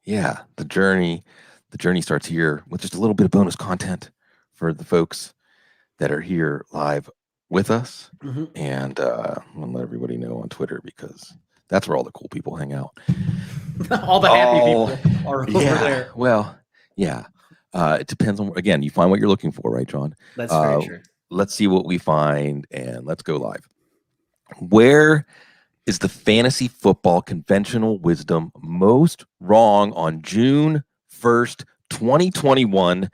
Yeah, the journey starts here with just a little bit of bonus content for the folks that are here live with us. Mhm. And I'm gonna let everybody know on Twitter because that's where all the cool people hang out. All the happy Oh, people are over yeah. there. Well, yeah. It depends on again. You find what you're looking for, right, John? That's very Uh, true. let's see what we find, and let's go live. Where is the fantasy football conventional wisdom most wrong on June 1st, 2021?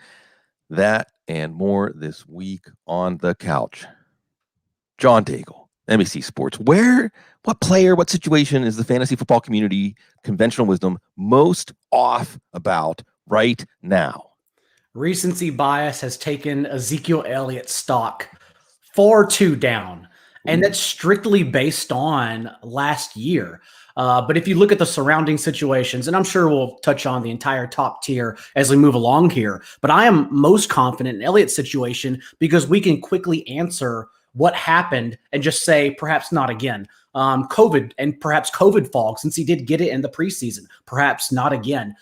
That and more this week on the couch. John Daigle, NBC Sports. What player, what situation is the fantasy football community conventional wisdom most off about right now? Recency bias has taken Ezekiel Elliott's stock far too down. And Ooh, that's strictly based on last year. But if you look at the surrounding situations, and I'm sure we'll touch on the entire top tier as we move along here, but I am most confident in Elliott's situation because we can quickly answer what happened and just say, perhaps not again. COVID and perhaps COVID fog, since he did get it in the preseason, perhaps not again.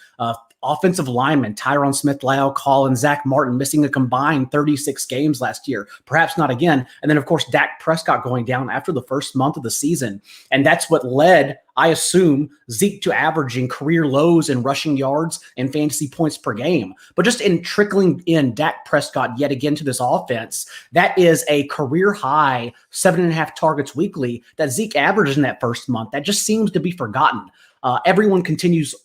Offensive linemen, Tyron Smith, Lyle Collins, Zach Martin missing a combined 36 games last year. Perhaps not again. And then, of course, Dak Prescott going down after the first month of the season. And that's what led, I assume, Zeke to averaging career lows in rushing yards and fantasy points per game. But just in trickling in Dak Prescott yet again to this offense, that is a career high 7.5 targets weekly that Zeke averaged in that first month. That just seems to be forgotten. Everyone continues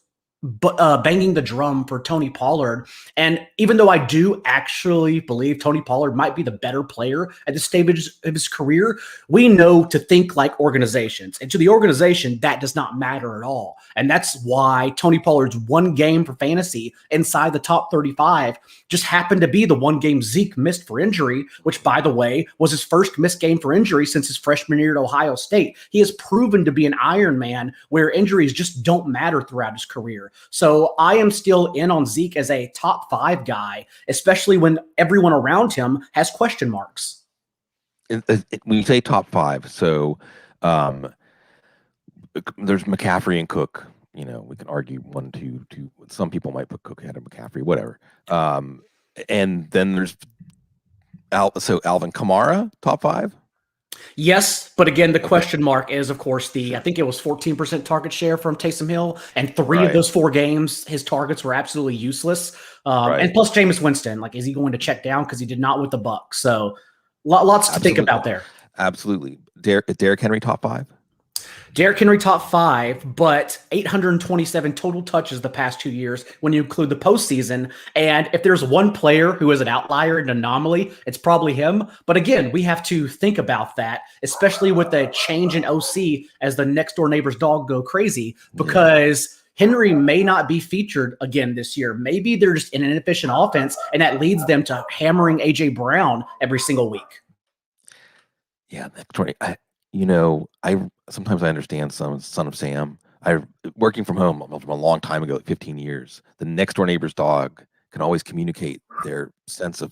banging the drum for Tony Pollard. And even though I do actually believe Tony Pollard might be the better player at this stage of his career, we know to think like organizations. And to the organization, that does not matter at all. And that's why Tony Pollard's one game for fantasy inside the top 35 just happened to be the one game Zeke missed for injury, which, by the way, was his first missed game for injury since his freshman year at Ohio State. He has proven to be an Iron Man where injuries just don't matter throughout his career. So I am still in on Zeke as a top 5 guy, especially when everyone around him has question marks. when you say top five, so um, there's McCaffrey and Cook. We can argue one, two, two. Some people might put Cook ahead of McCaffrey, whatever. And then there's Alvin Kamara, top five. Yes, but again, the Okay, question mark is, of course, I think it was 14% target share from Taysom Hill, and 3 of right, those 4 games, his targets were absolutely useless. And right, plus, Jameis Winston, like, is he going to check down because he did not with the Bucs? So, lots to think absolutely, about there. absolutely. Derrick Henry, top five. Derrick Henry top 5, but 827 total touches the past 2 years when you include the postseason. And if there's one player who is an outlier, an anomaly, it's probably him. But again, we have to think about that, especially with the change in OC as the next door neighbor's dog go crazy, Yeah, because Henry may not be featured again this year. Maybe they're just in an inefficient offense, and that leads them to hammering AJ Brown every single week. yeah. I sometimes I understand some Son of Sam. I working from home from a long time ago, like 15 years. The next door neighbor's dog can always communicate their sense of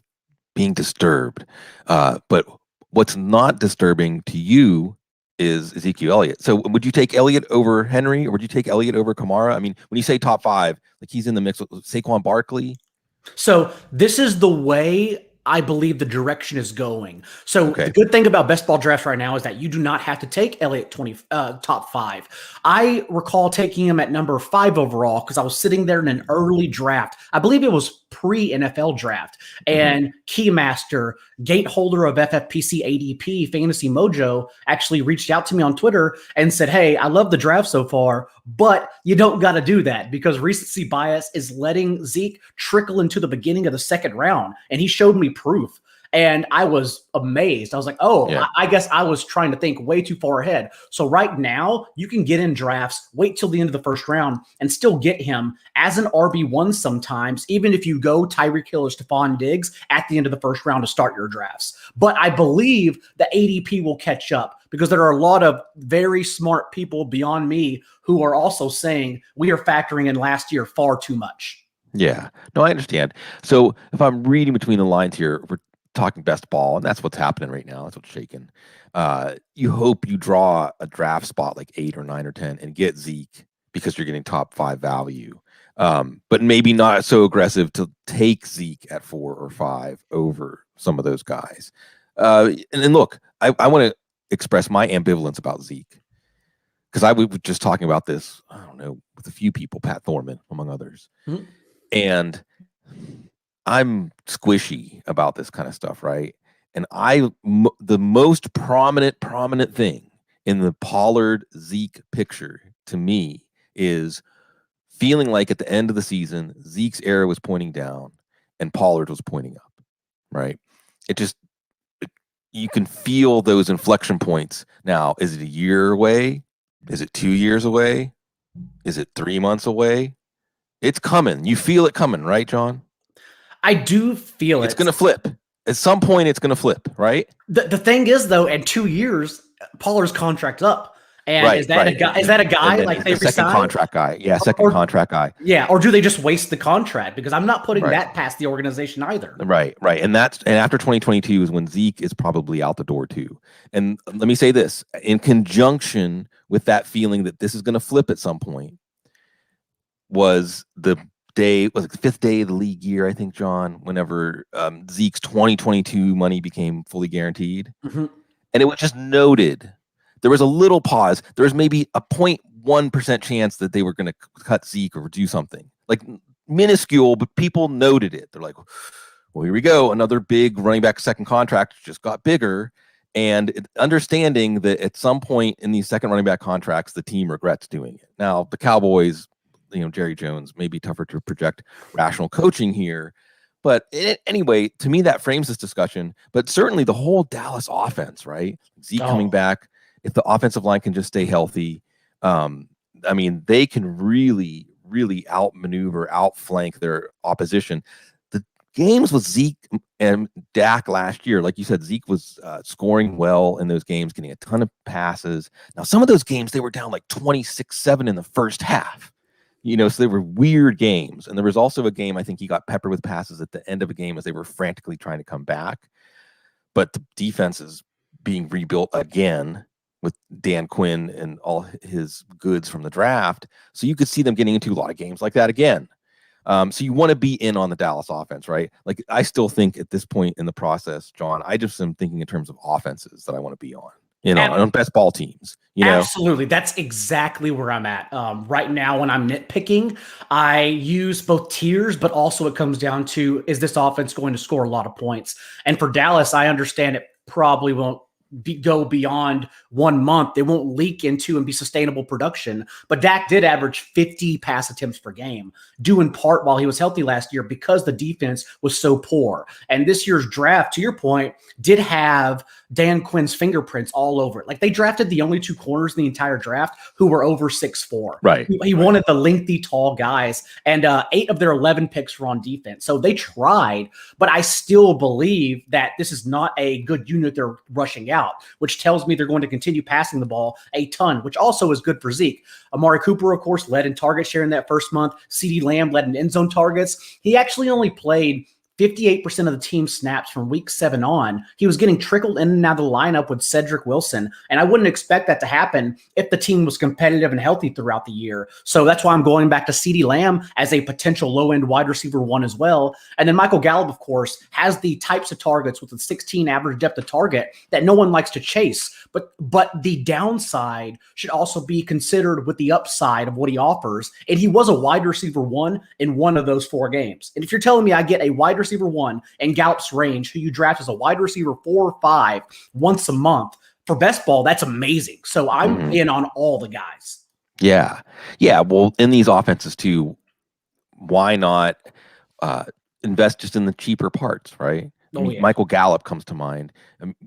being disturbed. But what's not disturbing to you is Ezekiel Elliott. So would you take Elliott over Henry, or would you take Elliott over Kamara? I mean, when you say top five, like he's in the mix with Saquon Barkley. So this is the way I believe the direction is going. So the Okay, good thing about best ball drafts right now is that you do not have to take Elliott top 5. I recall taking him at number 5 overall because I was sitting there in an early draft. I believe it was pre NFL draft, hmm, and Keymaster, gateholder of FFPC ADP Fantasy Mojo, actually reached out to me on Twitter and said, "Hey, I love the draft so far, but you don't got to do that because recency bias is letting Zeke trickle into the beginning of the second round." And he showed me proof. And I was amazed. I was like, oh, yeah, I guess I was trying to think way too far ahead. So right now, you can get in drafts, wait till the end of the first round, and still get him as an RB1 sometimes, even if you go Tyreek Hill or Stephon Diggs at the end of the first round to start your drafts. But I believe the ADP will catch up because there are a lot of very smart people beyond me who are also saying we are factoring in last year far too much. yeah. No, I understand. So if I'm reading between the lines here, we're talking best ball, and that's what's happening right now. That's what's shaking. You hope you draw a draft spot like 8 or 9 or 10 and get Zeke because you're getting top five value. But maybe not so aggressive to take Zeke at 4 or 5 over some of those guys. And then look, I want to express my ambivalence about Zeke, because I was just talking about this, I don't know, with a few people, Pat Thorman, among others. Mm-hmm. And I'm squishy about this kind of stuff, right? And the most prominent thing in the Pollard Zeke picture to me is feeling like at the end of the season, Zeke's arrow was pointing down and Pollard was pointing up, right? You can feel those inflection points. Now, is it a year away? Is it 2 years away? Is it 3 months away? It's coming. You feel it coming, right, John? I do feel it's going to flip. At some point, it's going to flip, right? The thing is, though, in 2 years, Pollard's contract's up. And right, is that a guy like they second contract guy? Yeah, contract guy. Yeah, or do they just waste the contract? Because I'm not putting that past the organization either. Right. And after 2022 is when Zeke is probably out the door too. And let me say this, in conjunction with that feeling that this is going to flip at some point, was the 5th day of the league year, I think, John, whenever Zeke's 2022 money became fully guaranteed. Mm-hmm. And it was just noted. There was a little pause. There was maybe a 0.1% chance that they were going to cut Zeke or do something like minuscule, but people noted it. They're like, well, here we go. Another big running back second contract just got bigger. And understanding that at some point in these second running back contracts, the team regrets doing it. Now, the Cowboys, Jerry Jones, may be tougher to project rational coaching here. But anyway, to me, that frames this discussion. But certainly the whole Dallas offense, right? Zeke coming back. If the offensive line can just stay healthy, they can really, really outmaneuver, outflank their opposition. The games with Zeke and Dak last year, like you said, Zeke was scoring well in those games, getting a ton of passes. Now, some of those games, they were down like 26-7 in the first half. So they were weird games. And there was also a game, I think he got peppered with passes at the end of a game as they were frantically trying to come back. But the defense is being rebuilt again with Dan Quinn and all his goods from the draft. So you could see them getting into a lot of games like that again. So you want to be in on the Dallas offense, right? Like, I still think at this point in the process, John, I just am thinking in terms of offenses that I want to be on, on best ball teams. Absolutely. That's exactly where I'm at. Right now, when I'm nitpicking, I use both tiers, but also it comes down to, is this offense going to score a lot of points? And for Dallas, I understand it probably won't go beyond 1 month. They won't leak into and be sustainable production. But Dak did average 50 pass attempts per game, due in part while he was healthy last year because the defense was so poor. And this year's draft, to your point, did have Dan Quinn's fingerprints all over it. Like, they drafted the only 2 corners in the entire draft who were over 6'4". Right. He wanted the lengthy, tall guys, and 8 of their 11 picks were on defense. So they tried, but I still believe that this is not a good unit they're rushing out, which tells me they're going to continue passing the ball a ton, which also is good for Zeke. Amari Cooper, of course, led in target share in that first month. CeeDee Lamb led in end zone targets. He actually only played 58% of the team snaps from week 7 on. He was getting trickled in and out of the lineup with Cedric Wilson, and I wouldn't expect that to happen if the team was competitive and healthy throughout the year. So that's why I'm going back to CeeDee Lamb as a potential low-end wide receiver 1 as well. And then Michael Gallup, of course, has the types of targets with a 16 average depth of target that no one likes to chase. But the downside should also be considered with the upside of what he offers. And he was a wide receiver 1 in 1 of those 4 games. And if you're telling me I get a wide receiver 1 in Gallup's range, who you draft as a wide receiver 4 or 5 once a month for best ball, that's amazing. So I'm in on all the guys. Yeah. Well, in these offenses too, why not invest just in the cheaper parts, right? Michael Gallup comes to mind.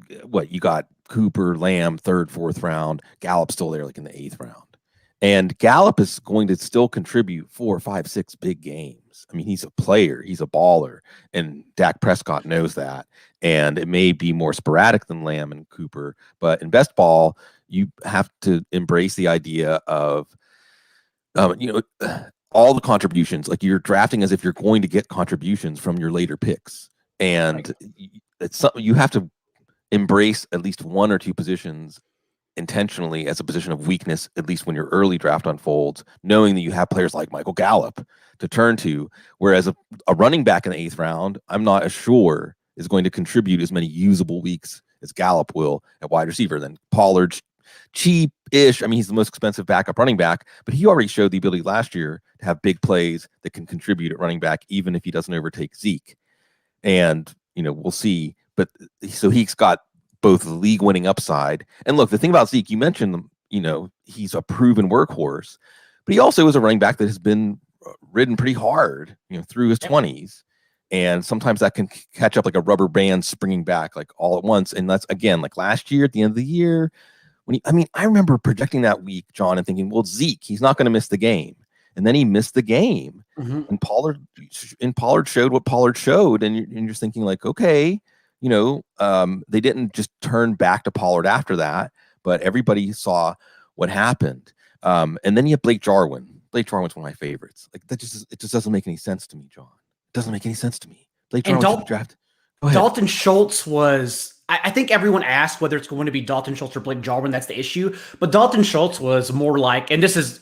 You got Cooper, Lamb, 3rd, 4th round. Gallup still there, like in the 8th round. And Gallup is going to still contribute 4, 5, 6 big games. I mean, he's a player, he's a baller, and Dak Prescott knows that. And it may be more sporadic than Lamb and Cooper, but in best ball, you have to embrace the idea of, all the contributions. Like, you're drafting as if you're going to get contributions from your later picks. And it's something you have to embrace at least 1 or 2 positions intentionally as a position of weakness, at least when your early draft unfolds, knowing that you have players like Michael Gallup to turn to, whereas a running back in the 8th round, I'm not as sure is going to contribute as many usable weeks as Gallup will at wide receiver. Then Pollard's cheap-ish. I mean, he's the most expensive backup running back, but he already showed the ability last year to have big plays that can contribute at running back, even if he doesn't overtake Zeke. And, we'll see. But so he's got both the league winning upside. And look, the thing about Zeke, you mentioned, he's a proven workhorse, but he also is a running back that has been ridden pretty hard, through his 20s. And sometimes that can catch up like a rubber band springing back like all at once. And that's, again, like last year at the end of the year, I remember projecting that week, John, and thinking, well, Zeke, he's not going to miss the game. And then he missed the game. Mm-hmm. And Pollard showed what Pollard showed. And you're thinking like, okay, they didn't just turn back to Pollard after that, but everybody saw what happened. And then you have Blake Jarwin. Blake Jarwin's one of my favorites. Like it just doesn't make any sense to me, John. It doesn't make any sense to me. Blake Jarwin draft. Dalton Schultz was, I think everyone asked whether it's going to be Dalton Schultz or Blake Jarwin. That's the issue. But Dalton Schultz was more like, and this is,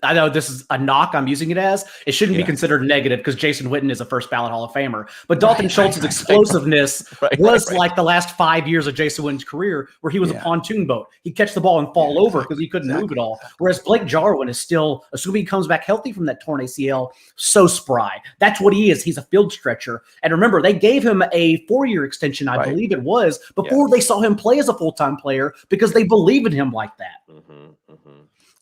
I know this is a knock I'm using it as. It shouldn't be considered negative because Jason Witten is a first ballot Hall of Famer. But Dalton Schultz's explosiveness was like the last 5 years of Jason Witten's career where he was a pontoon boat. He'd catch the ball and fall over because he couldn't move at all. Whereas Blake Jarwin is still, assuming he comes back healthy from that torn ACL, so spry. That's what he is. He's a field stretcher. And remember, they gave him a 4-year extension, I believe it was, before they saw him play as a full-time player because they believe in him like that.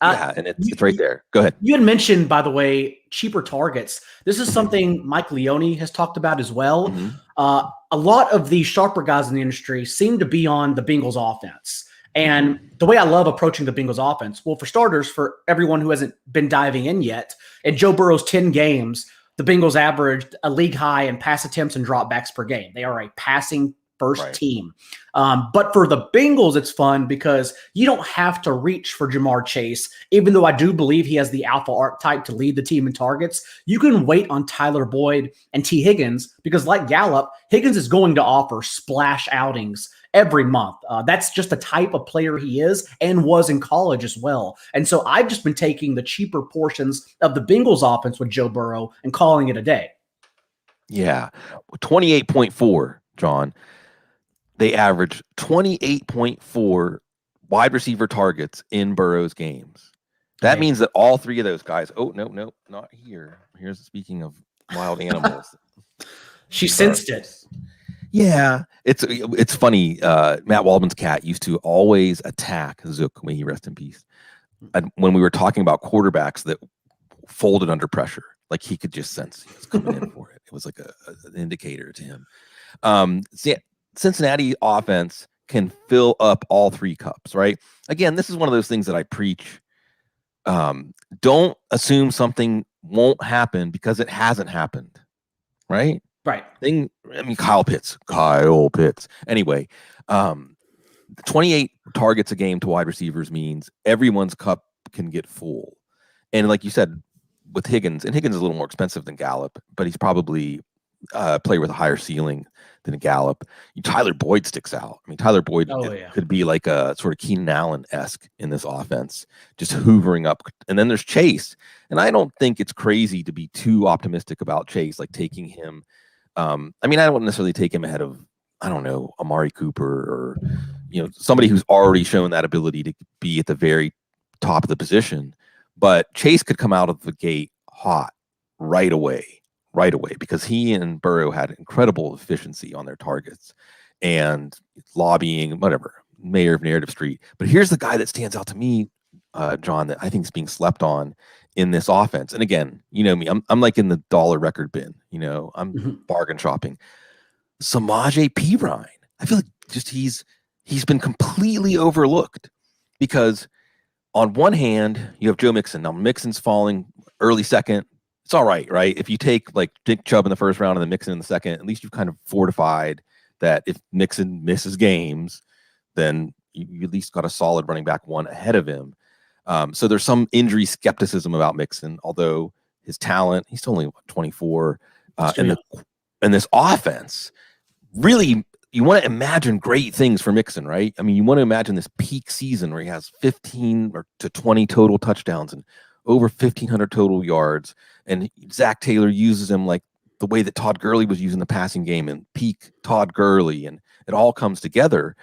And it's right there. Go ahead. You had mentioned, by the way, cheaper targets. This is something Mike Leone has talked about as well. A lot of the sharper guys in the industry seem to be on the Bengals offense. And the way I love approaching the Bengals offense, well, for starters, for everyone who hasn't been diving in yet, in Joe Burrow's 10 games, the Bengals averaged a league high in pass attempts and dropbacks per game. They are a passing first team. But for the Bengals, it's fun because you don't have to reach for Jamar Chase, even though I do believe he has the alpha archetype to lead the team in targets. You can wait on Tyler Boyd and T. Higgins because, like Gallup, Higgins is going to offer splash outings every month. That's just the type of player he is and was in college as well. And so I've just been taking the cheaper portions of the Bengals offense with Joe Burrow and calling it a day. Yeah. 28.4, John. They averaged 28.4 wide receiver targets in Burrow's games. That means that all three of those guys. Oh, no, not here. Here's speaking of wild animals. She sensed it. Yeah, it's funny. Matt Waldman's cat used to always attack Zook, may he rest in peace. And when we were talking about quarterbacks that folded under pressure, like he could just sense he was coming in for it. It was like an indicator to him. Cincinnati offense can fill up all three cups, right? Again, this is one of those things that I preach. Don't assume something won't happen because it hasn't happened, right? Right. Kyle Pitts. Anyway, 28 targets a game to wide receivers means everyone's cup can get full. And like you said, with Higgins, and Higgins is a little more expensive than Gallup, but he's probably a player with a higher ceiling than a Gallup. Tyler Boyd sticks out. I mean, Tyler Boyd could be like a sort of Keenan Allen-esque in this offense, just hoovering up. And then there's Chase. And I don't think it's crazy to be too optimistic about Chase, like taking him. I don't necessarily take him ahead of, I don't know, Amari Cooper or, somebody who's already shown that ability to be at the very top of the position. But Chase could come out of the gate hot right away because he and Burrow had incredible efficiency on their targets and lobbying, whatever, mayor of Narrative Street. But here's the guy that stands out to me, John, that I think is being slept on in this offense. And again, you know me, I'm like in the dollar record bin, I'm bargain shopping. Samaje Perine. I feel like just he's been completely overlooked because on one hand, you have Joe Mixon. Now Mixon's falling early second. It's all right, right? If you take like Dick Chubb in the first round and then Mixon in the second, at least you've kind of fortified that if Mixon misses games, then you at least got a solid running back one ahead of him. So there's some injury skepticism about Mixon, although his talent, he's only 24. And this offense really, you want to imagine great things for Mixon, right? I mean, you want to imagine this peak season where he has 15 or to 20 total touchdowns and over 1,500 total yards, and Zach Taylor uses him like the way that Todd Gurley was using the passing game and peak Todd Gurley, and it all comes together.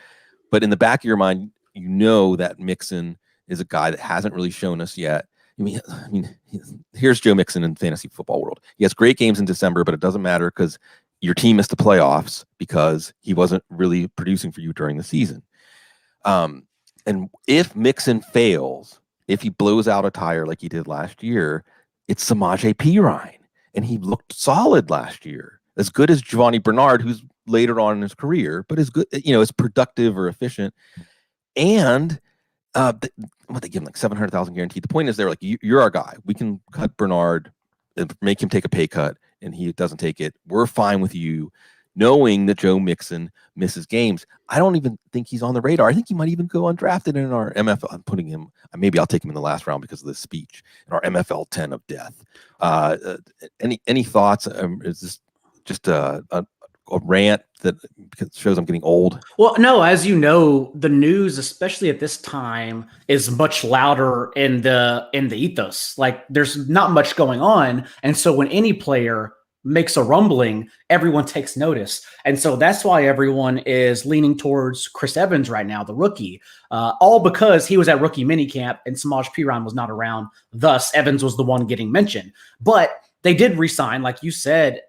But in the back of your mind, you know that Mixon is a guy that hasn't really shown us yet. I mean, here's Joe Mixon in fantasy football world. He has great games in December, but it doesn't matter because your team missed the playoffs because he wasn't really producing for you during the season. And if Mixon fails, if he blows out a tire like he did last year, it's Samaje Perine. And he looked solid last year, as good as Giovanni Bernard, who's later on in his career, but as good, as productive or efficient. And they give him like 700,000 guaranteed. The point is, they're like, you're our guy. We can cut Bernard and make him take a pay cut, and he doesn't take it. We're fine with you, knowing that Joe Mixon misses games. I don't even think he's on the radar. I think he might even go undrafted in our MFL. I'm putting him. Maybe I'll take him in the last round because of this speech in our MFL 10 of death. Any thoughts? Is this just a rant that shows I'm getting old? Well, no, as you know, the news, especially at this time, is much louder in the ethos. Like, there's not much going on, and so when any player makes a rumbling, everyone takes notice. And so that's why everyone is leaning towards Chris Evans right now, the rookie, all because he was at rookie minicamp and Samaje Perine was not around. Thus, Evans was the one getting mentioned. But they did re-sign, like you said,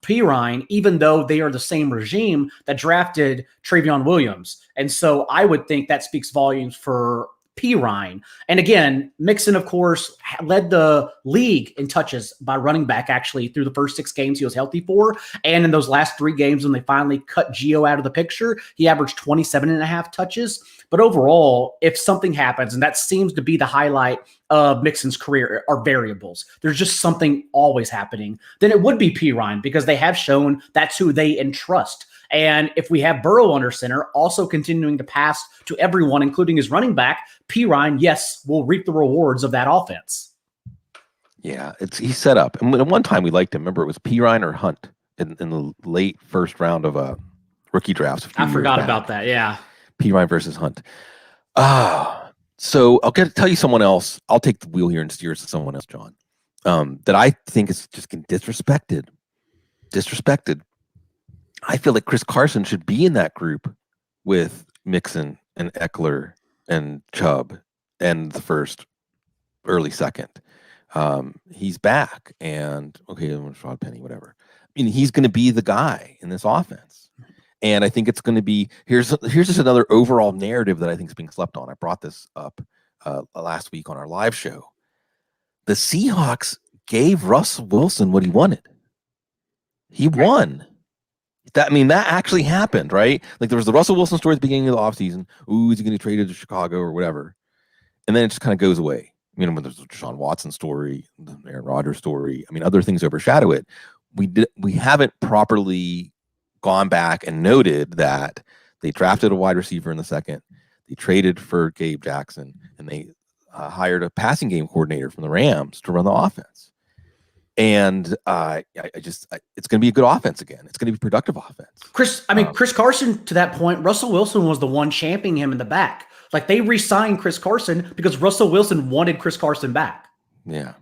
Perine, even though they are the same regime that drafted Travion Williams. And so I would think that speaks volumes for Perine. And again, Mixon, of course, led the league in touches by running back, actually, through the first 6 games he was healthy for. And in those last 3 games, when they finally cut Gio out of the picture, he averaged 27.5 touches. But overall, if something happens, and that seems to be the highlight of Mixon's career, are variables. There's just something always happening. Then it would be Perine, because they have shown that's who they entrust. And if we have Burrow under center, also continuing to pass to everyone, including his running back, Perine, yes, will reap the rewards of that offense. Yeah, he's set up. And at one time we liked him. Remember, it was Perine or Hunt in the late first round of rookie drafts. I forgot about that, yeah. Perine versus Hunt. So I'll tell you someone else. I'll take the wheel here and steer to someone else, John, that I think is just getting disrespected. I feel like Chris Carson should be in that group with Mixon and Eckler and Chubb and the first, early second. He's back, and okay, Rashad Penny, whatever. I mean, he's going to be the guy in this offense, and I think it's going to be here's just another overall narrative that I think is being slept on. I brought this up last week on our live show. The Seahawks gave Russell Wilson what he wanted. He won. That actually happened, right? Like, there was the Russell Wilson story at the beginning of the offseason. Ooh, is he going to trade to Chicago or whatever? And then it just kind of goes away. When there's the Deshaun Watson story, the Aaron Rodgers story, other things overshadow it. We haven't properly gone back and noted that they drafted a wide receiver in the second. They traded for Gabe Jackson, and they hired a passing game coordinator from the Rams to run the offense. And it's going to be a good offense again. It's going to be productive offense. Chris Carson, to that point, Russell Wilson was the one championing him in the back. Like, they re-signed Chris Carson because Russell Wilson wanted Chris Carson back. Yeah.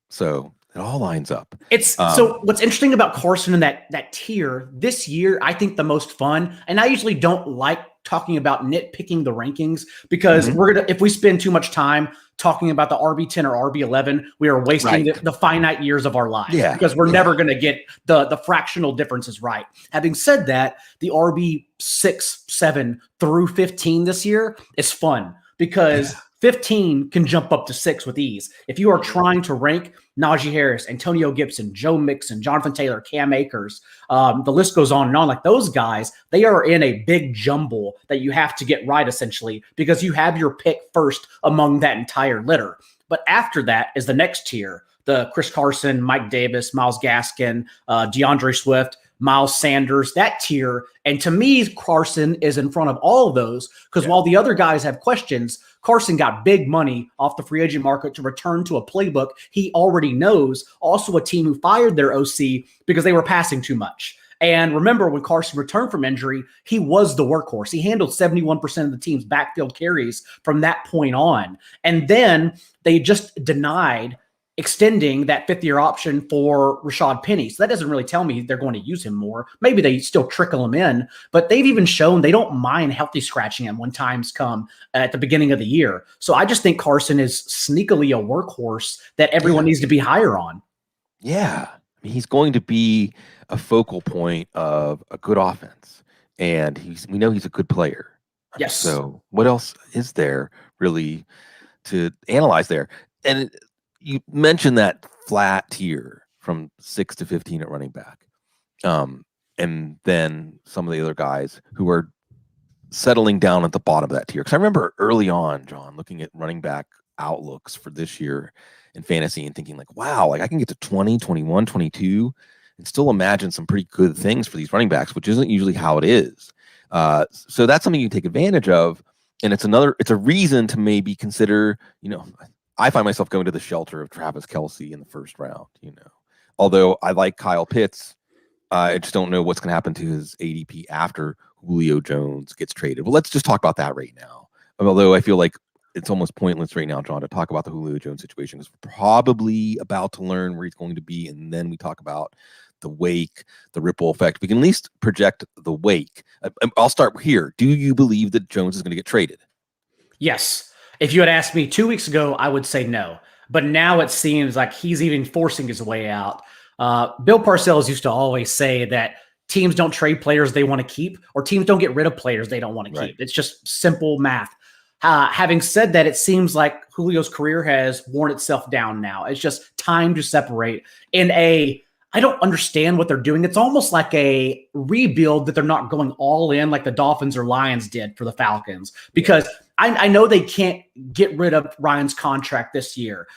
So it all lines up. So what's interesting about Carson in that tier this year, I think the most fun, and I usually don't like talking about nitpicking the rankings because if we spend too much time talking about the RB10 or RB11, we are wasting the finite years of our lives because we're never going to get the fractional differences right. Having said that, the RB6, 7 through 15 this year is fun because 15 can jump up to 6 with ease. If you are trying to rank Najee Harris, Antonio Gibson, Joe Mixon, Jonathan Taylor, Cam Akers, the list goes on and on. Like, those guys, they are in a big jumble that you have to get right, essentially, because you have your pick first among that entire litter. But after that is the next tier, the Chris Carson, Mike Davis, Myles Gaskin, DeAndre Swift, Miles Sanders, that tier. And to me, Carson is in front of all of those because while the other guys have questions, Carson got big money off the free agent market to return to a playbook he already knows. Also a team who fired their OC because they were passing too much. And remember, when Carson returned from injury, he was the workhorse. He handled 71% of the team's backfield carries from that point on. And then they just denied extending that fifth-year option for Rashad Penny. So that doesn't really tell me they're going to use him more. Maybe they still trickle him in, but they've even shown they don't mind healthy scratching him when times come at the beginning of the year. So I just think Carson is sneakily a workhorse that everyone needs to be higher on. Yeah. I mean, he's going to be a focal point of a good offense, and we know he's a good player. Yes. So what else is there really to analyze there? And you mentioned that flat tier from 6 to 15 at running back. And then some of the other guys who are settling down at the bottom of that tier. Because I remember early on, John, looking at running back outlooks for this year in fantasy and thinking like, wow, like I can get to 20, 21, 22 and still imagine some pretty good things for these running backs, which isn't usually how it is. So that's something you take advantage of. And it's a reason to maybe consider, I find myself going to the shelter of Travis Kelce in the first round, although I like Kyle Pitts. I just don't know what's going to happen to his ADP after Julio Jones gets traded. Well, let's just talk about that right now. Although I feel like it's almost pointless right now, John, to talk about the Julio Jones situation because we're probably about to learn where he's going to be. And then we talk about the wake, the ripple effect. We can at least project the wake. I'll start here. Do you believe that Jones is going to get traded? Yes. If you had asked me 2 weeks ago, I would say no. But now it seems like he's even forcing his way out. Bill Parcells used to always say that teams don't trade players they want to keep, or teams don't get rid of players they don't want to keep. It's just simple math. Having said that, it seems like Julio's career has worn itself down now. It's just time to separate I don't understand what they're doing. It's almost like a rebuild that they're not going all in like the Dolphins or Lions did for the Falcons, because I know they can't get rid of Ryan's contract this year.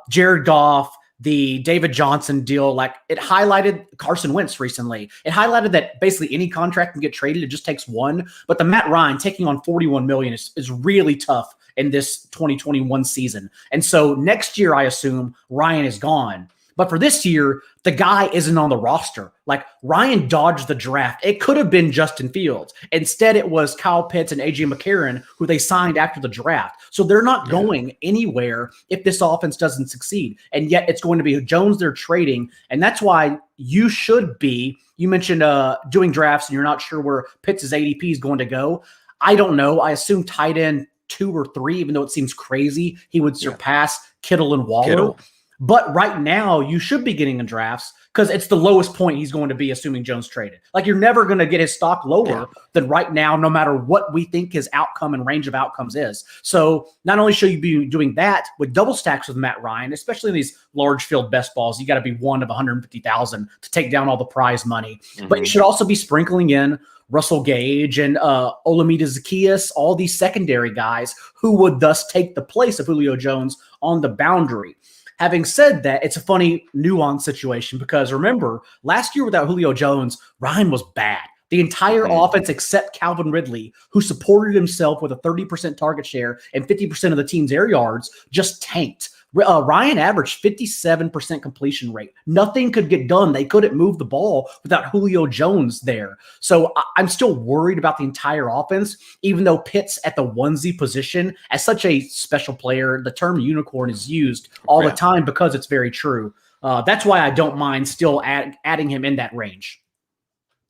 Jared Goff, the David Johnson deal, like it highlighted Carson Wentz recently. It highlighted that basically any contract can get traded. It just takes one. But the Matt Ryan taking on $41 million is really tough in this 2021 season. And so next year, I assume Ryan is gone. But for this year, the guy isn't on the roster. Like Ryan dodged the draft. It could have been Justin Fields. Instead, it was Kyle Pitts and A.J. McCarron, who they signed after the draft. So they're not going anywhere if this offense doesn't succeed. And yet it's going to be Jones they're trading. And that's why you should be. You mentioned doing drafts and you're not sure where Pitts' ADP is going to go. I don't know. I assume tight end 2 or 3, even though it seems crazy, he would surpass Kittle and Waller. But right now, you should be getting in drafts because it's the lowest point he's going to be, assuming Jones traded. Like, you're never going to get his stock lower than right now, no matter what we think his outcome and range of outcomes is. So not only should you be doing that with double stacks with Matt Ryan, especially in these large field best balls, you got to be one of 150,000 to take down all the prize money. But you should also be sprinkling in Russell Gage and Olamide Zaccheaus, all these secondary guys who would thus take the place of Julio Jones on the boundary. Having said that, it's a funny nuanced situation because remember, last year without Julio Jones, Ryan was bad. The entire offense except Calvin Ridley, who supported himself with a 30% target share and 50% of the team's air yards, just tanked. Ryan averaged 57% completion rate. Nothing could get done. They couldn't move the ball without Julio Jones there. So I'm still worried about the entire offense, even though Pitts at the onesie position, as such a special player, the term unicorn is used all the time because it's very true. That's why I don't mind still adding him in that range.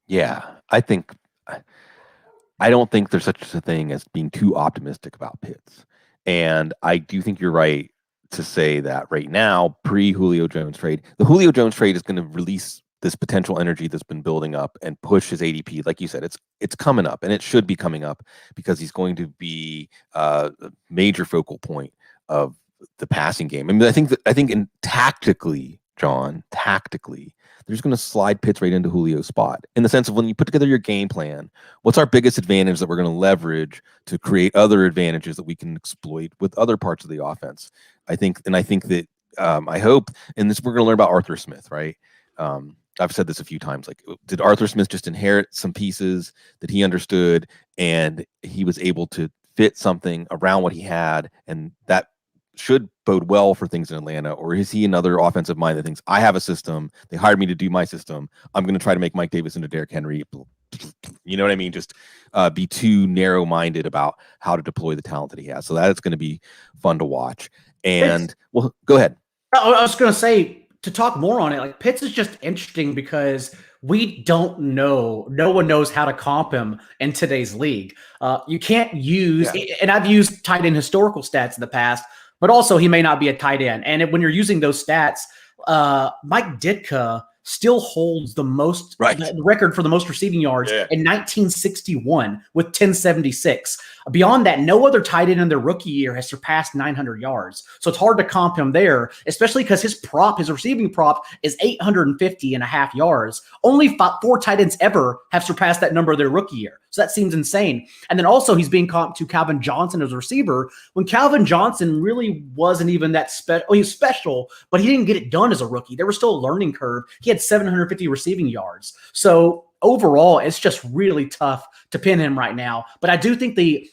Yeah, I don't think there's such a thing as being too optimistic about Pitts. And I do think you're right to say that right now, pre-Julio Jones trade, the Julio Jones trade is going to release this potential energy that's been building up and push his ADP. Like you said, it's coming up, and it should be coming up because he's going to be a major focal point of the passing game. I mean, I think in tactically, John, there's going to slide Pitts right into Julio's spot in the sense of when you put together your game plan, what's our biggest advantage that we're going to leverage to create other advantages that we can exploit with other parts of the offense. I think that I hope, and this we're going to learn about Arthur Smith, right? I've said this a few times. Like, did Arthur Smith just inherit some pieces that he understood, and he was able to fit something around what he had, and that should bode well for things in Atlanta, or is he another offensive mind that thinks I have a system? They hired me to do my system. I'm going to try to make Mike Davis into Derrick Henry. You know what I mean? Just be too narrow-minded about how to deploy the talent that he has. So that's going to be fun to watch. And well, go ahead. I was going to say, to talk more on it, like Pitts is just interesting because we don't know. No one knows how to comp him in today's league. You can't use, and I've used tight end historical stats in the past, but also he may not be a tight end. And when you're using those stats, Mike Ditka still holds the most the record for the most receiving yards in 1961 with 1076. Beyond that, no other tight end in their rookie year has surpassed 900 yards. So it's hard to comp him there, especially because his receiving prop is 850.5 yards. Only 4 tight ends ever have surpassed that number their rookie year. So that seems insane. And then also he's being comped to Calvin Johnson as a receiver when Calvin Johnson really wasn't even that special. Well, he was special, but he didn't get it done as a rookie. There was still a learning curve. He had 750 receiving yards. So overall, it's just really tough to pin him right now. But I do think the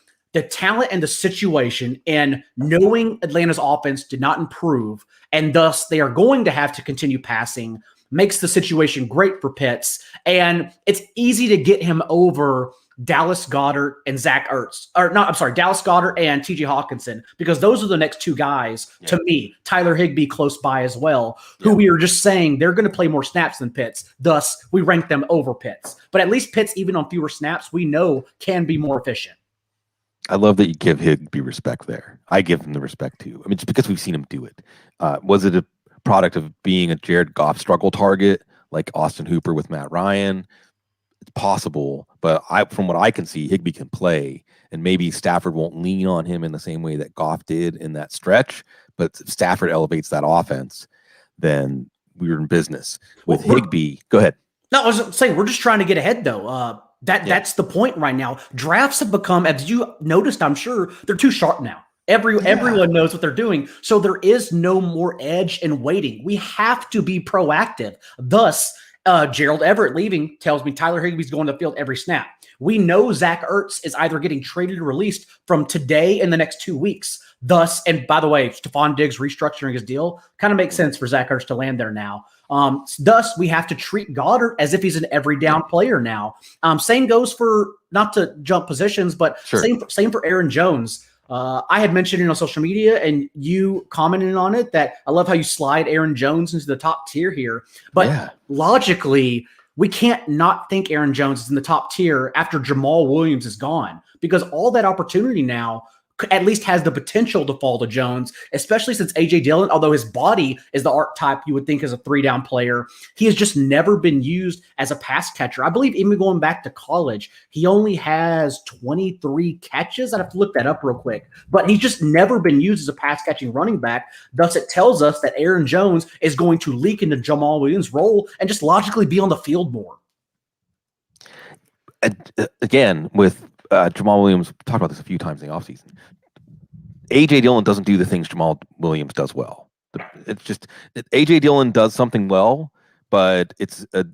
talent and the situation and knowing Atlanta's offense did not improve, and thus they are going to have to continue passing, makes the situation great for Pitts. And it's easy to get him over Dallas Goedert and Zach Ertz. Dallas Goedert and TJ Hawkinson, because those are the next 2 guys to me. Tyler Higbee close by as well, who we are just saying they're going to play more snaps than Pitts. Thus, we rank them over Pitts. But at least Pitts, even on fewer snaps, we know can be more efficient. I love that you give Higbee respect there. I give him the respect too. I mean, just because we've seen him do it. Was it a product of being a Jared Goff struggle target like Austin Hooper with Matt Ryan? It's possible, but from what I can see, Higbee can play, and maybe Stafford won't lean on him in the same way that Goff did in that stretch. But if Stafford elevates that offense, then we're in business. With Higbee, go ahead. No, I was saying we're just trying to get ahead though. That's the point right now. Drafts have become, as you noticed, I'm sure, they're too sharp now. Everyone knows what they're doing. So there is no more edge in waiting. We have to be proactive. Thus, Gerald Everett leaving tells me Tyler Higbee's going to the field every snap. We know Zach Ertz is either getting traded or released from today in the next 2 weeks. Thus, and by the way, Stephon Diggs restructuring his deal kind of makes sense for Zach Ertz to land there now. Thus, we have to treat Goddard as if he's an every down player now. Same goes for, not to jump positions, but same for Aaron Jones. I had mentioned it on social media, and you commented on it, that I love how you slide Aaron Jones into the top tier here. But logically, we can't not think Aaron Jones is in the top tier after Jamal Williams is gone, because all that opportunity now at least has the potential to fall to Jones, especially since A.J. Dillon, although his body is the archetype you would think as a 3-down player, he has just never been used as a pass catcher. I believe even going back to college, he only has 23 catches. I'd have to look that up real quick. But he's just never been used as a pass-catching running back. Thus, it tells us that Aaron Jones is going to leak into Jamal Williams' role and just logically be on the field more. Again, with Jamal Williams, talked about this a few times in the offseason. A.J. Dillon doesn't do the things Jamal Williams does well. It's just A.J. Dillon does something well, but it's the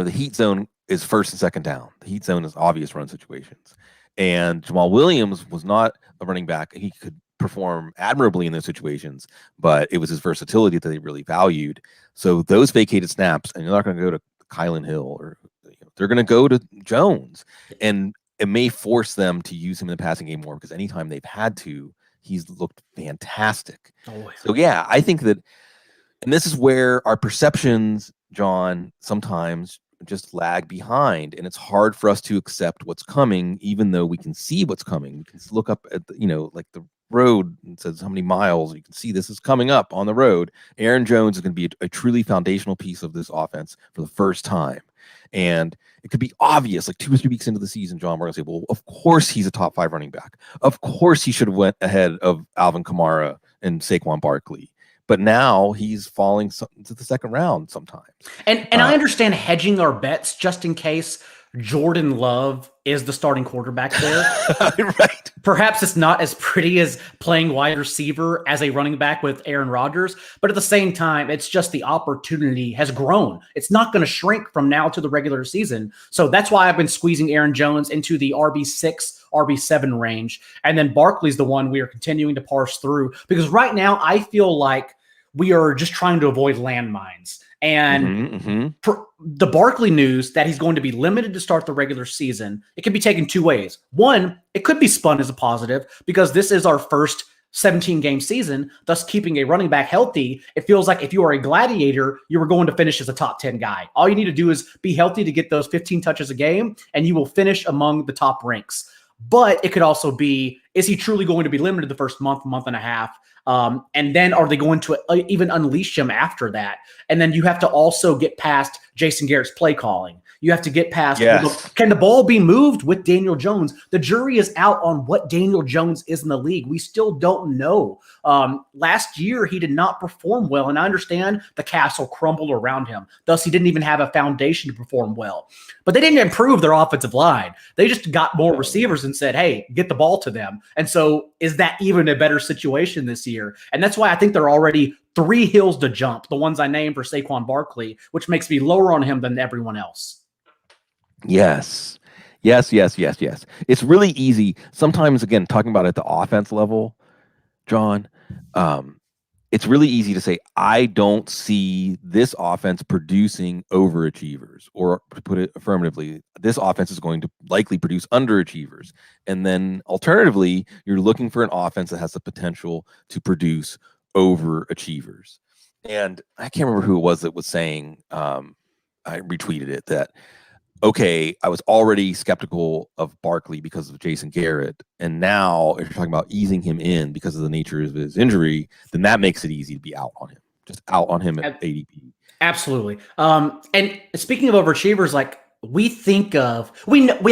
heat zone is first and second down. The heat zone is obvious run situations, and Jamal Williams was not a running back. He could perform admirably in those situations, but it was his versatility that they really valued. So those vacated snaps, and you're not going to go to Kylan Hill, or they're going to go to Jones, and it may force them to use him in the passing game more, because anytime they've had to, he's looked fantastic. So yeah, I think that, and this is where our perceptions, John, sometimes just lag behind, and it's hard for us to accept what's coming, even though we can see what's coming. We can look up at like the road and says how many miles. You can see this is coming up on the road. Aaron Jones is going to be a truly foundational piece of this offense for the first time. And it could be obvious, like 2 or 3 weeks into the season, John, we're going to say, well, of course he's a top 5 running back. Of course he should have went ahead of Alvin Kamara and Saquon Barkley. But now he's falling to the second round sometimes. And I understand hedging our bets just in case Jordan Love is the starting quarterback there. Right. Perhaps it's not as pretty as playing wide receiver as a running back with Aaron Rodgers, but at the same time, it's just the opportunity has grown. It's not going to shrink from now to the regular season. So that's why I've been squeezing Aaron Jones into the RB6, RB7 range. And then Barkley's the one we are continuing to parse through, because right now I feel like we are just trying to avoid landmines. And the Barkley news that he's going to be limited to start the regular season, it can be taken two ways. One, it could be spun as a positive because this is our first 17-game season, thus keeping a running back healthy. It feels like if you are a gladiator, you were going to finish as a top 10 guy. All you need to do is be healthy to get those 15 touches a game, and you will finish among the top ranks. But it could also be, is he truly going to be limited the first month and a half? And then are they going to even unleash him after that? And then you have to also get past Jason Garrett's play calling. You have to get past, can the ball be moved with Daniel Jones? The jury is out on what Daniel Jones is in the league. We still don't know. Last year, he did not perform well, and I understand the castle crumbled around him. Thus, he didn't even have a foundation to perform well. But they didn't improve their offensive line. They just got more receivers and said, hey, get the ball to them. And so is that even a better situation this year? And that's why I think they're already 3 hills to jump, the ones I named for Saquon Barkley, which makes me lower on him than everyone else. Yes. It's really easy. Sometimes, again, talking about at the offense level, John, it's really easy to say, I don't see this offense producing overachievers, or to put it affirmatively, this offense is going to likely produce underachievers. And then alternatively, you're looking for an offense that has the potential to produce overachievers. And I can't remember who it was that was saying, I retweeted it, that, okay, I was already skeptical of Barkley because of Jason Garrett, and now if you're talking about easing him in because of the nature of his injury, then that makes it easy to be out on him, just out on him at ADP. Absolutely. And speaking of overachievers, like we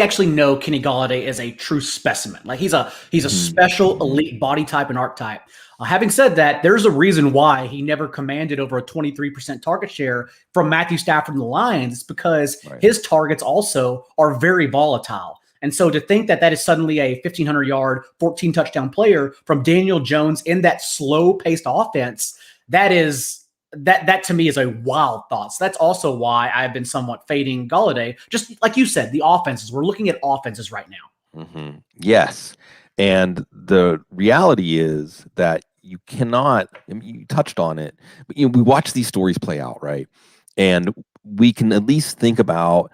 actually know Kenny Gallaudet is a true specimen. Like he's a special elite body type and archetype. Having said that, there's a reason why he never commanded over a 23% target share from Matthew Stafford and the Lions. It's because his targets also are very volatile. And so to think that that is suddenly a 1,500-yard, 14-touchdown player from Daniel Jones in that slow-paced offense, that to me is a wild thought. So that's also why I've been somewhat fading Gallaudet. Just like you said, the offenses. We're looking at offenses right now. Yes. And the reality is that you cannot, I mean, you touched on it, but we watch these stories play out, right? And we can at least think about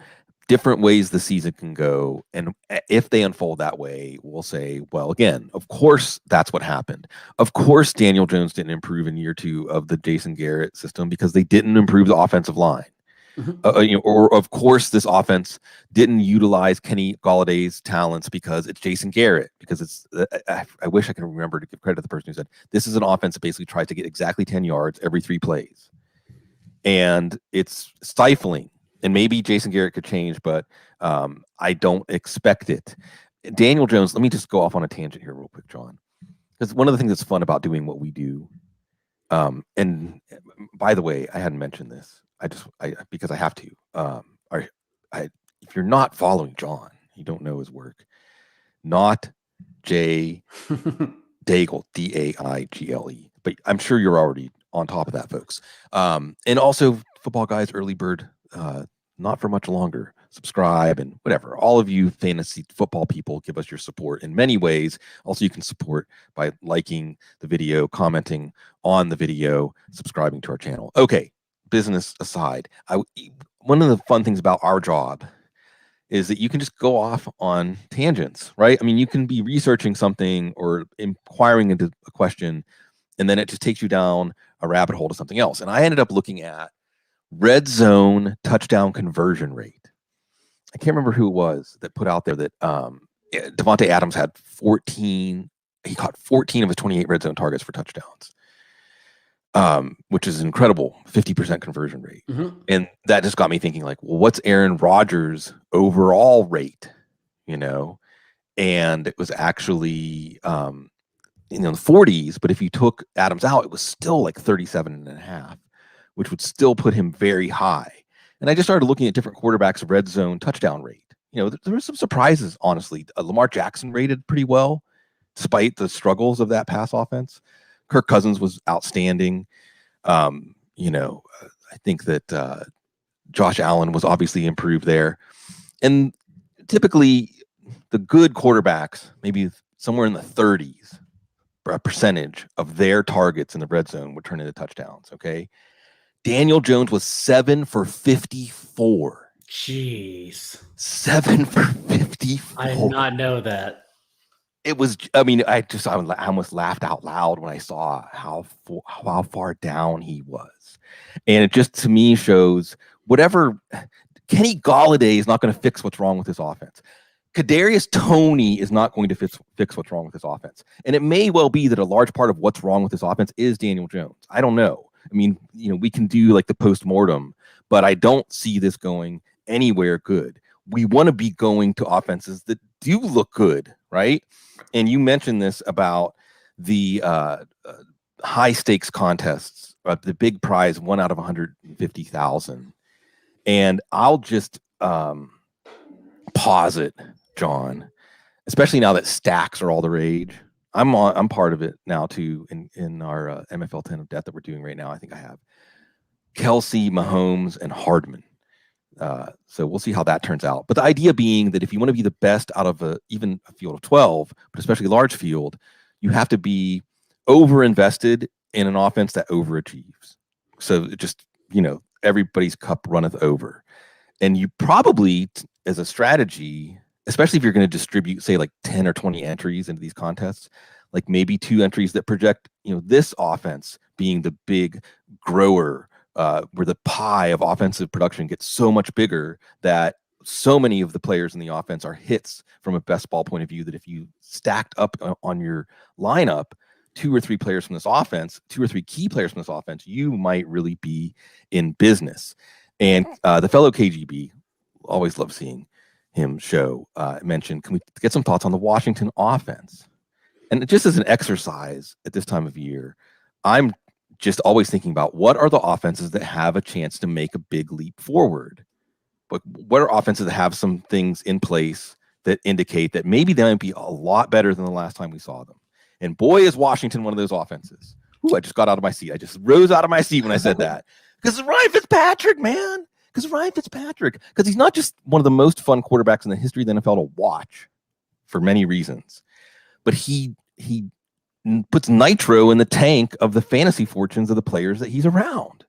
different ways the season can go. And if they unfold that way, we'll say, well, again, of course, that's what happened. Of course, Daniel Jones didn't improve in year 2 of the Jason Garrett system because they didn't improve the offensive line. Or of course, this offense didn't utilize Kenny Galladay's talents because it's Jason Garrett. Because it's, I wish I could remember to give credit to the person who said this is an offense that basically tries to get exactly 10 yards every 3 plays, and it's stifling. And maybe Jason Garrett could change, but I don't expect it. Daniel Jones. Let me just go off on a tangent here, real quick, John, because one of the things that's fun about doing what we do. And by the way, I hadn't mentioned this. Because I have to. If you're not following John, you don't know his work. Not J Daigle, Daigle, but I'm sure you're already on top of that, folks. And also, Football Guys Early Bird, not for much longer. Subscribe and whatever. All of you fantasy football people, give us your support in many ways. Also, you can support by liking the video, commenting on the video, subscribing to our channel. Okay. Business aside, one of the fun things about our job is that you can just go off on tangents, right? I mean, you can be researching something or inquiring into a question, and then it just takes you down a rabbit hole to something else. And I ended up looking at red zone touchdown conversion rate. I can't remember who it was that put out there that Devontae Adams had 14. He caught 14 of his 28 red zone targets for touchdowns. Which is incredible, 50% conversion rate. And that just got me thinking, like, well, what's Aaron Rodgers' overall rate? And it was actually the 40s, but if you took Adams out, it was still like 37.5, which would still put him very high. And I just started looking at different quarterbacks' red zone touchdown rate. there were some surprises, honestly. Lamar Jackson rated pretty well, despite the struggles of that pass offense. Kirk Cousins was outstanding. I think that Josh Allen was obviously improved there. And typically, the good quarterbacks, maybe somewhere in the 30s, percentage of their targets in the red zone would turn into touchdowns. Okay. Daniel Jones was 7 for 54. Jeez. 7 for 54. I did not know that. It was, I almost laughed out loud when I saw how far down he was. And it just, to me, shows whatever Kenny Gallaudet is not going to fix what's wrong with this offense. Kadarius Toney is not going to fix what's wrong with this offense. And it may well be that a large part of what's wrong with this offense is Daniel Jones. I don't know. We can do like the post-mortem, but I don't see this going anywhere good. We want to be going to offenses that do look good, right? And you mentioned this about the high stakes contests, the big prize, 1 out of 150,000. And I'll just posit, John, especially now that stacks are all the rage. I'm part of it now too in our MFL 10 of death that we're doing right now. I think I have Kelsey, Mahomes, and Hardman. So we'll see how that turns out. But the idea being that if you want to be the best out of even a field of 12, but especially a large field, you have to be over-invested in an offense that overachieves. So it just, everybody's cup runneth over. And you probably, as a strategy, especially if you're going to distribute, say, like 10 or 20 entries into these contests, like maybe 2 entries that project, this offense being the big grower, where the pie of offensive production gets so much bigger that so many of the players in the offense are hits from a best ball point of view, that if you stacked up on your lineup 2 or 3 players from this offense, 2 or 3 key players from this offense, you might really be in business. And the fellow KGB, always love seeing him mentioned, can we get some thoughts on the Washington offense? And just as an exercise at this time of year, I'm just always thinking about what are the offenses that have a chance to make a big leap forward? But what are offenses that have some things in place that indicate that maybe they might be a lot better than the last time we saw them? And boy, is Washington one of those offenses. Ooh, I just got out of my seat. I just rose out of my seat when I said that. Because Ryan Fitzpatrick, man. Because he's not just one of the most fun quarterbacks in the history of the NFL to watch for many reasons, but he puts nitro in the tank of the fantasy fortunes of the players that he's around.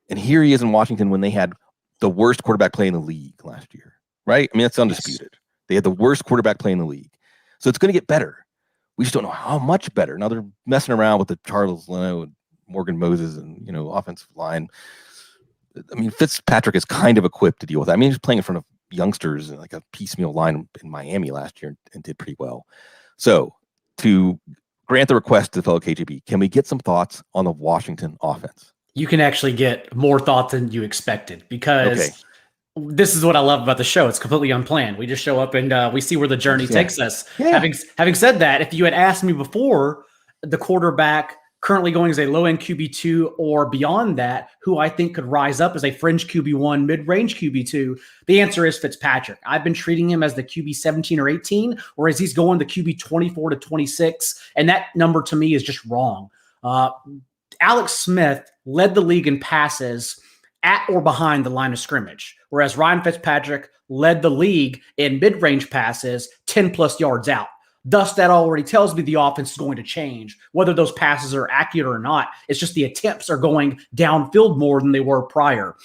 And here he is in Washington when they had the worst quarterback play in the league last year, right? That's undisputed. Yes. They had the worst quarterback play in the league. So it's going to get better. We just don't know how much better. Now they're messing around with the Charles Leno and Morgan Moses and, offensive line. Fitzpatrick is kind of equipped to deal with that. He's playing in front of youngsters and like a piecemeal line in Miami last year and did pretty well. So to grant the request to the fellow KGB, can we get some thoughts on the Washington offense? You can actually get more thoughts than you expected, because this is what I love about the show. It's completely unplanned. We just show up and we see where the journey takes us. Yeah. Having said that, if you had asked me before, the quarterback currently going as a low-end QB2 or beyond that, who I think could rise up as a fringe QB1, mid-range QB2, the answer is Fitzpatrick. I've been treating him as the QB 17 or 18, whereas he's going the QB 24 to 26, and that number to me is just wrong. Alex Smith led the league in passes at or behind the line of scrimmage, whereas Ryan Fitzpatrick led the league in mid-range passes 10-plus yards out. Thus, that already tells me the offense is going to change. Whether those passes are accurate or not, it's just the attempts are going downfield more than they were prior.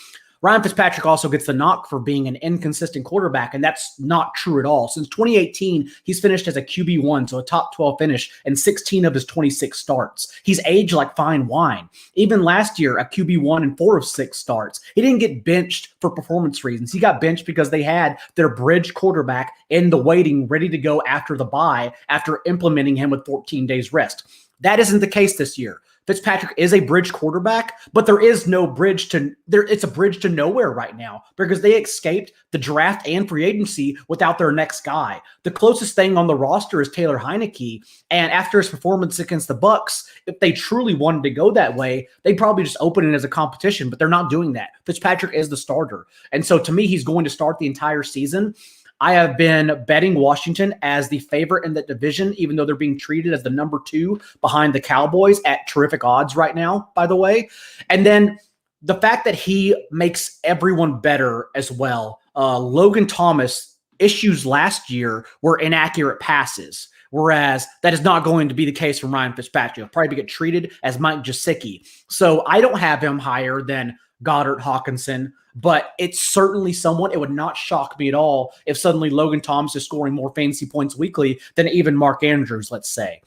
Ryan Fitzpatrick also gets the knock for being an inconsistent quarterback, and that's not true at all. Since 2018, he's finished as a QB1, so a top 12 finish, in 16 of his 26 starts. He's aged like fine wine. Even last year, a QB1 in 4 of 6 starts. He didn't get benched for performance reasons. He got benched because they had their bridge quarterback in the waiting, ready to go after the bye, after implementing him with 14 days rest. That isn't the case this year. Fitzpatrick is a bridge quarterback, but there is no bridge to there. It's a bridge to nowhere right now because they escaped the draft and free agency without their next guy. The closest thing on the roster is Taylor Heineke. And after his performance against the Bucks, if they truly wanted to go that way, they'd probably just open it as a competition, but they're not doing that. Fitzpatrick is the starter. And so to me, he's going to start the entire season. I have been betting Washington as the favorite in that division, even though they're being treated as the number 2 behind the Cowboys at terrific odds right now, by the way. And then the fact that he makes everyone better as well. Logan Thomas issues last year were inaccurate passes, whereas that is not going to be the case from Ryan Fitzpatrick. He'll probably get treated as Mike Gesicki. So I don't have him higher than Goddard, Hawkinson, but it's certainly someone. It would not shock me at all if suddenly Logan Thomas is scoring more fantasy points weekly than even Mark Andrews, let's say.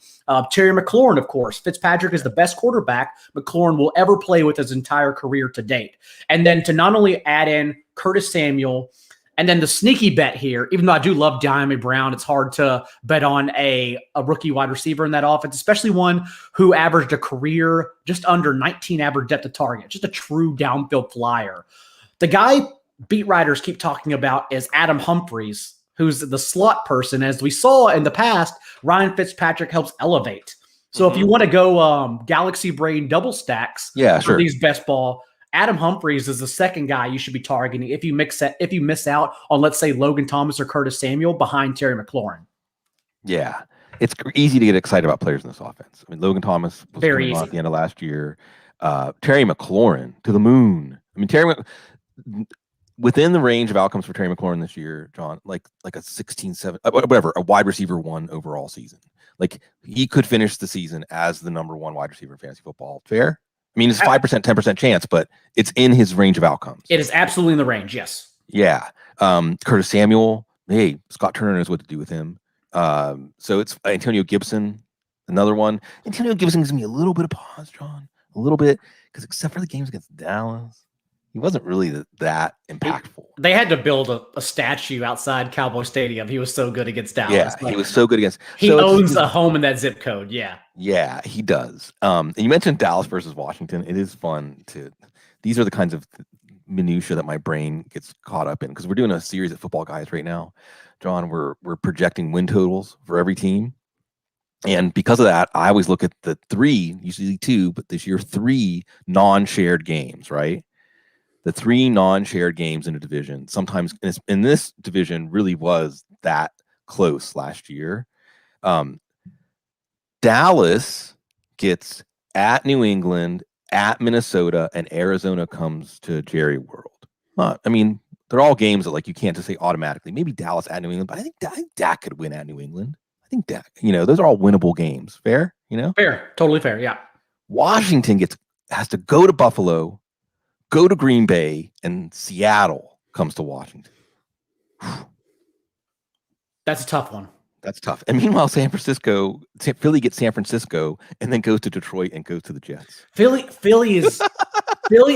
Terry McLaurin, of course. Fitzpatrick is the best quarterback McLaurin will ever play with his entire career to date. And then to not only add in Curtis Samuel, and then the sneaky bet here, even though I do love Diami Brown, it's hard to bet on a rookie wide receiver in that offense, especially one who averaged a career just under 19 average depth of target, just a true downfield flyer. The guy beat writers keep talking about is Adam Humphries, who's the slot person. As we saw in the past, Ryan Fitzpatrick helps elevate. So if you want to go Galaxy Brain double stacks for these best ball, Adam Humphries is the second guy you should be targeting if you miss out on, let's say, Logan Thomas or Curtis Samuel behind Terry McLaurin. Yeah, it's easy to get excited about players in this offense. I mean, Logan Thomas was very easy at the end of last year. Terry McLaurin to the moon. I mean, within the range of outcomes for Terry McLaurin this year, John, like a 16-7, whatever, a wide receiver 1 overall season. Like he could finish the season as the number 1 wide receiver in fantasy football. Fair? I mean, it's 5%, 10% chance, but it's in his range of outcomes. It is absolutely in the range, yes. Yeah. Curtis Samuel, hey, Scott Turner knows what to do with him. So it's Antonio Gibson, another one. Antonio Gibson gives me a little bit of pause, John, a little bit, because except for the games against Dallas, he wasn't really that impactful. They had to build a statue outside Cowboy Stadium. He was so good against Dallas. Yeah, he was so good against. He owns a home in that zip code. Yeah. Yeah, he does. And you mentioned Dallas versus Washington. It is fun these are the kinds of minutia that my brain gets caught up in because we're doing a series of Football Guys right now. John, we're projecting win totals for every team. And because of that, I always look at the 3, usually 2, but this year 3 non-shared games, right? The 3 non-shared games in a division, sometimes in this division really was that close last year. Dallas gets at New England, at Minnesota, and Arizona comes to Jerry World. I mean, they're all games that you can't just say automatically. Maybe Dallas at New England, but I think Dak could win at New England. I think Dak, those are all winnable games. Fair, Fair, totally fair, yeah. Washington has to go to Buffalo, go to Green Bay, and Seattle comes to Washington. That's a tough one. That's tough. And meanwhile, Philly gets San Francisco and then goes to Detroit and goes to the Jets. Philly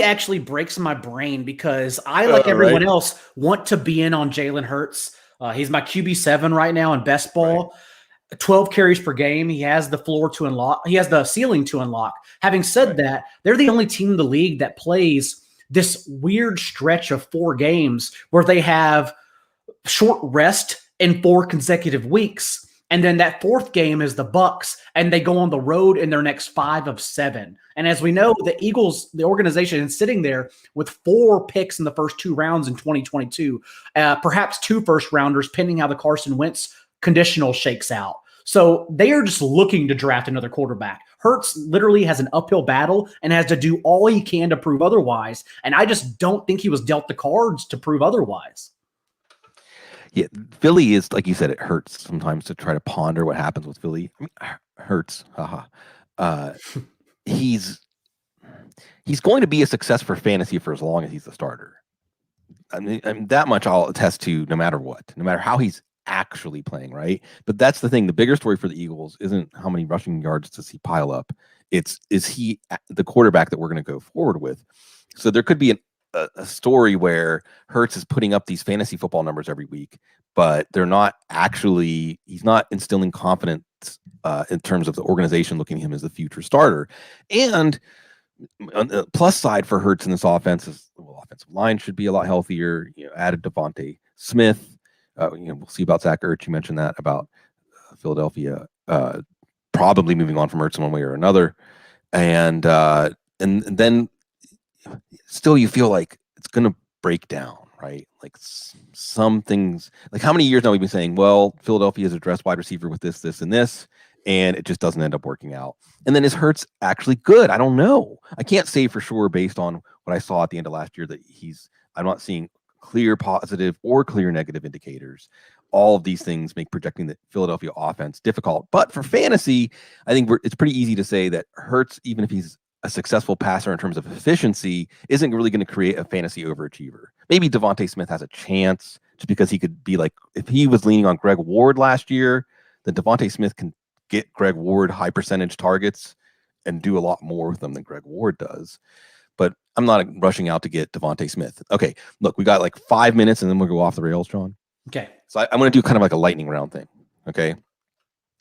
actually breaks my brain because I, like everyone else, want to be in on Jalen Hurts. He's my QB7 right now in best ball. Right. 12 carries per game. He has the floor to unlock. He has the ceiling to unlock. Having said that, they're the only team in the league that plays this weird stretch of 4 games where they have short rest in 4 consecutive weeks. And then that 4th game is the Bucks, and they go on the road in their next 5 of 7. And as we know, the Eagles, the organization, is sitting there with 4 picks in the first 2 rounds in 2022, perhaps 2 first-rounders, pending how the Carson Wentz conditional shakes out. So they are just looking to draft another quarterback. Hurts literally has an uphill battle and has to do all he can to prove otherwise. And I just don't think he was dealt the cards to prove otherwise. Yeah, Philly is, like you said, it hurts sometimes to try to ponder what happens with Philly. I mean, hurts. He's going to be a success for fantasy for as long as he's the starter. I mean, that much I'll attest to, no matter what, no matter how he's actually playing, right? But that's the thing. The bigger story for the Eagles isn't how many rushing yards does he pile up. Is he the quarterback that we're going to go forward with? So there could be a story where Hurts is putting up these fantasy football numbers every week, but he's not instilling confidence in terms of the organization looking at him as the future starter. And on the plus side for Hurts in this offense is, offensive line should be a lot healthier. Added Devontae Smith. We'll see about Zach Ertz. You mentioned that about Philadelphia probably moving on from Ertz in one way or another, and then still you feel like it's going to break down, right? Like some things, like how many years now we've been saying, well, Philadelphia has addressed wide receiver with this, this, and this, and it just doesn't end up working out. And then is Hurts actually good? I don't know. I can't say for sure based on what I saw at the end of last year that I'm not seeing clear positive or clear negative indicators. All of these things make projecting the Philadelphia offense difficult. But for fantasy, I think it's pretty easy to say that Hurts, even if he's a successful passer in terms of efficiency, isn't really going to create a fantasy overachiever. Maybe Devontae Smith has a chance just because he could be like, if he was leaning on Greg Ward last year, then Devontae Smith can get Greg Ward high percentage targets and do a lot more with them than Greg Ward does. But I'm not rushing out to get Devontae Smith. Okay, look, we got like 5 minutes and then we'll go off the rails, John. Okay. So I'm going to do kind of like a lightning round thing. Okay.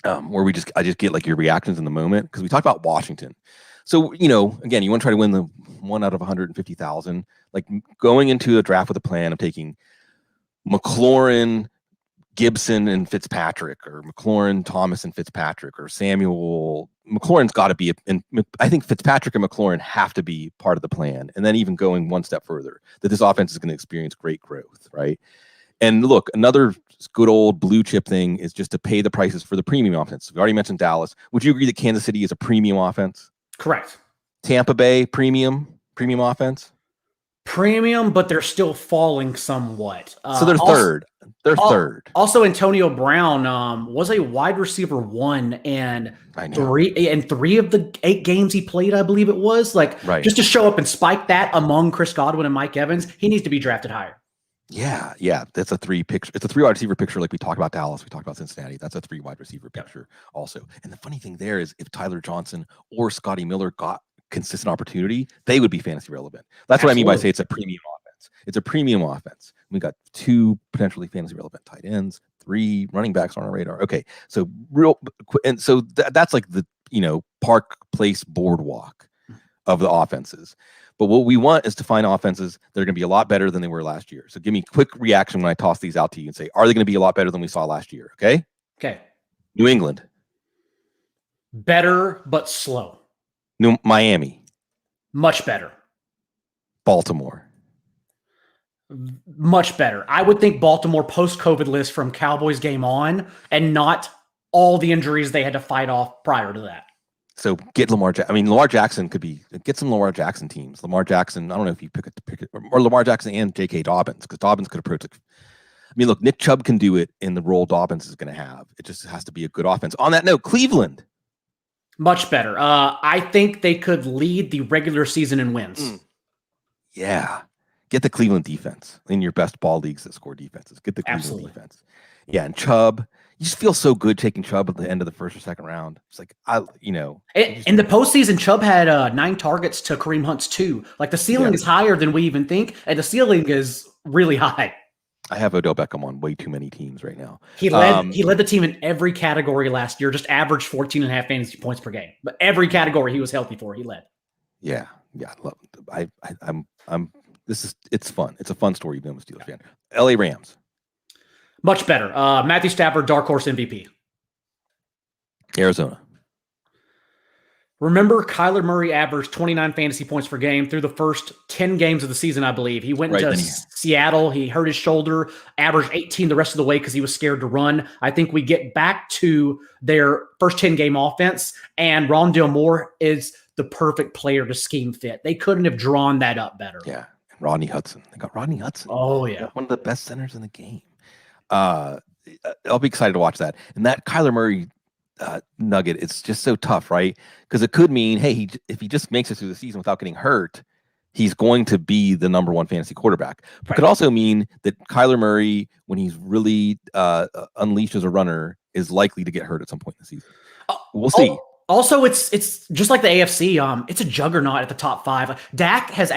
Where I just get like your reactions in the moment, because we talked about Washington. So, again, you want to try to win the 1 out of 150,000, like going into a draft with a plan of taking McLaurin, Gibson, and Fitzpatrick, or McLaurin, Thomas, and Fitzpatrick, or Samuel. McLaurin's got to be, and I think Fitzpatrick and McLaurin have to be part of the plan. And then even going one step further, that this offense is going to experience great growth, right? And look, another good old blue chip thing is just to pay the prices for the premium offense. We already mentioned Dallas. Would you agree that Kansas City is a premium offense? Correct. Tampa Bay, premium offense? Premium, but they're still falling somewhat. So they're third. They're third. Also, Antonio Brown was a wide receiver 1 and three of the 8 games he played, I believe it was. Just to show up and spike that among Chris Godwin and Mike Evans, he needs to be drafted higher. Yeah. That's a 3 picture. It's a 3 wide receiver picture. Like we talked about Dallas, we talked about Cincinnati. That's a 3 wide receiver picture also. And the funny thing there is if Tyler Johnson or Scotty Miller got consistent opportunity, they would be fantasy relevant. That's Absolutely. What I mean by say it's a premium offense. It's a premium offense. We got 2 potentially fantasy relevant tight ends, 3 running backs on our radar. Okay. So that's like the, Park Place boardwalk of the offenses. But what we want is to find offenses that are going to be a lot better than they were last year. So give me a quick reaction when I toss these out to you and say, are they going to be a lot better than we saw last year? Okay. New England. Better, but slow. Miami. Much better. Baltimore. Much better. I would think Baltimore post-COVID list from Cowboys game on, and not all the injuries they had to fight off prior to that. So get Lamar Jackson. Lamar Jackson get some Lamar Jackson teams. Lamar Jackson, I don't know if you pick it, or Lamar Jackson and J.K. Dobbins, because Dobbins could approach it. Look, Nick Chubb can do it in the role Dobbins is going to have. It just has to be a good offense. On that note, Cleveland. Much better. I think they could lead the regular season in wins. Yeah. Get the Cleveland defense in your best ball leagues that score defenses. Get the Cleveland defense. Yeah, and Chubb. You just feel so good taking Chubb at the end of the first or second round. It's like, in the postseason, Chubb had 9 targets to Kareem Hunt's 2. Like the ceiling is higher than we even think, and the ceiling is really high. I have Odell Beckham on way too many teams right now. He led the team in every category last year, just averaged 14.5 fantasy points per game. But every category he was healthy for, he led. Yeah. It's fun. It's a fun story being a Steelers fan. LA Rams. Much better. Matthew Stafford, dark horse MVP. Arizona. Remember, Kyler Murray averaged 29 fantasy points per game through the first 10 games of the season, I believe. He went to Seattle. He hurt his shoulder, averaged 18 the rest of the way because he was scared to run. I think we get back to their first 10-game offense, and Rondale Moore is the perfect player to scheme fit. They couldn't have drawn that up better. Yeah. And Rodney Hudson. They got Rodney Hudson. Oh, yeah. One of the best centers in the game. I'll be excited to watch that. And that Kyler Murray nugget, it's just so tough, right? Because it could mean, hey, if he just makes it through the season without getting hurt, he's going to be the number 1 fantasy quarterback. But it could also mean that Kyler Murray, when he's really unleashed as a runner, is likely to get hurt at some point in the season. We'll see. Also, it's just like the AFC. It's a juggernaut at the top 5. Dak has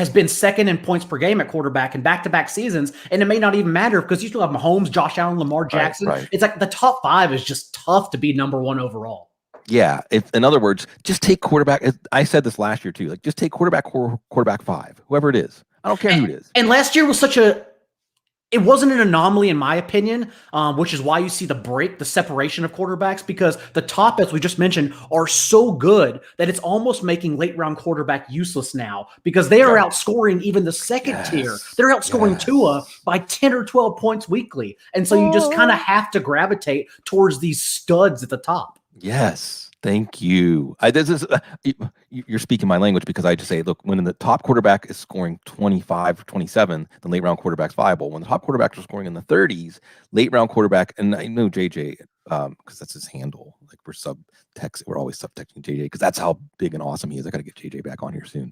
been second in points per game at quarterback in back-to-back seasons, and it may not even matter because you still have Mahomes, Josh Allen, Lamar Jackson. Right. It's like the top 5 is just tough to be number 1 overall. Yeah. In other words, just take quarterback. I said this last year too. Like, just take quarterback 5, whoever it is. I don't care who it is. And last year was such a It wasn't an anomaly in my opinion, which is why you see the separation of quarterbacks, because the top, as we just mentioned, are so good that it's almost making late round quarterback useless now because they are outscoring even the second tier. They're outscoring Tua by 10 or 12 points weekly. And so you just kind of have to gravitate towards these studs at the top. Yes. Thank you. You're speaking my language because I just say, look, when the top quarterback is scoring 25 or 27, the late round quarterback's viable. When the top quarterbacks are scoring in the 30s, late round quarterback, and I know JJ, because that's his handle. Like we're always subtexting JJ because that's how big and awesome he is. I got to get JJ back on here soon.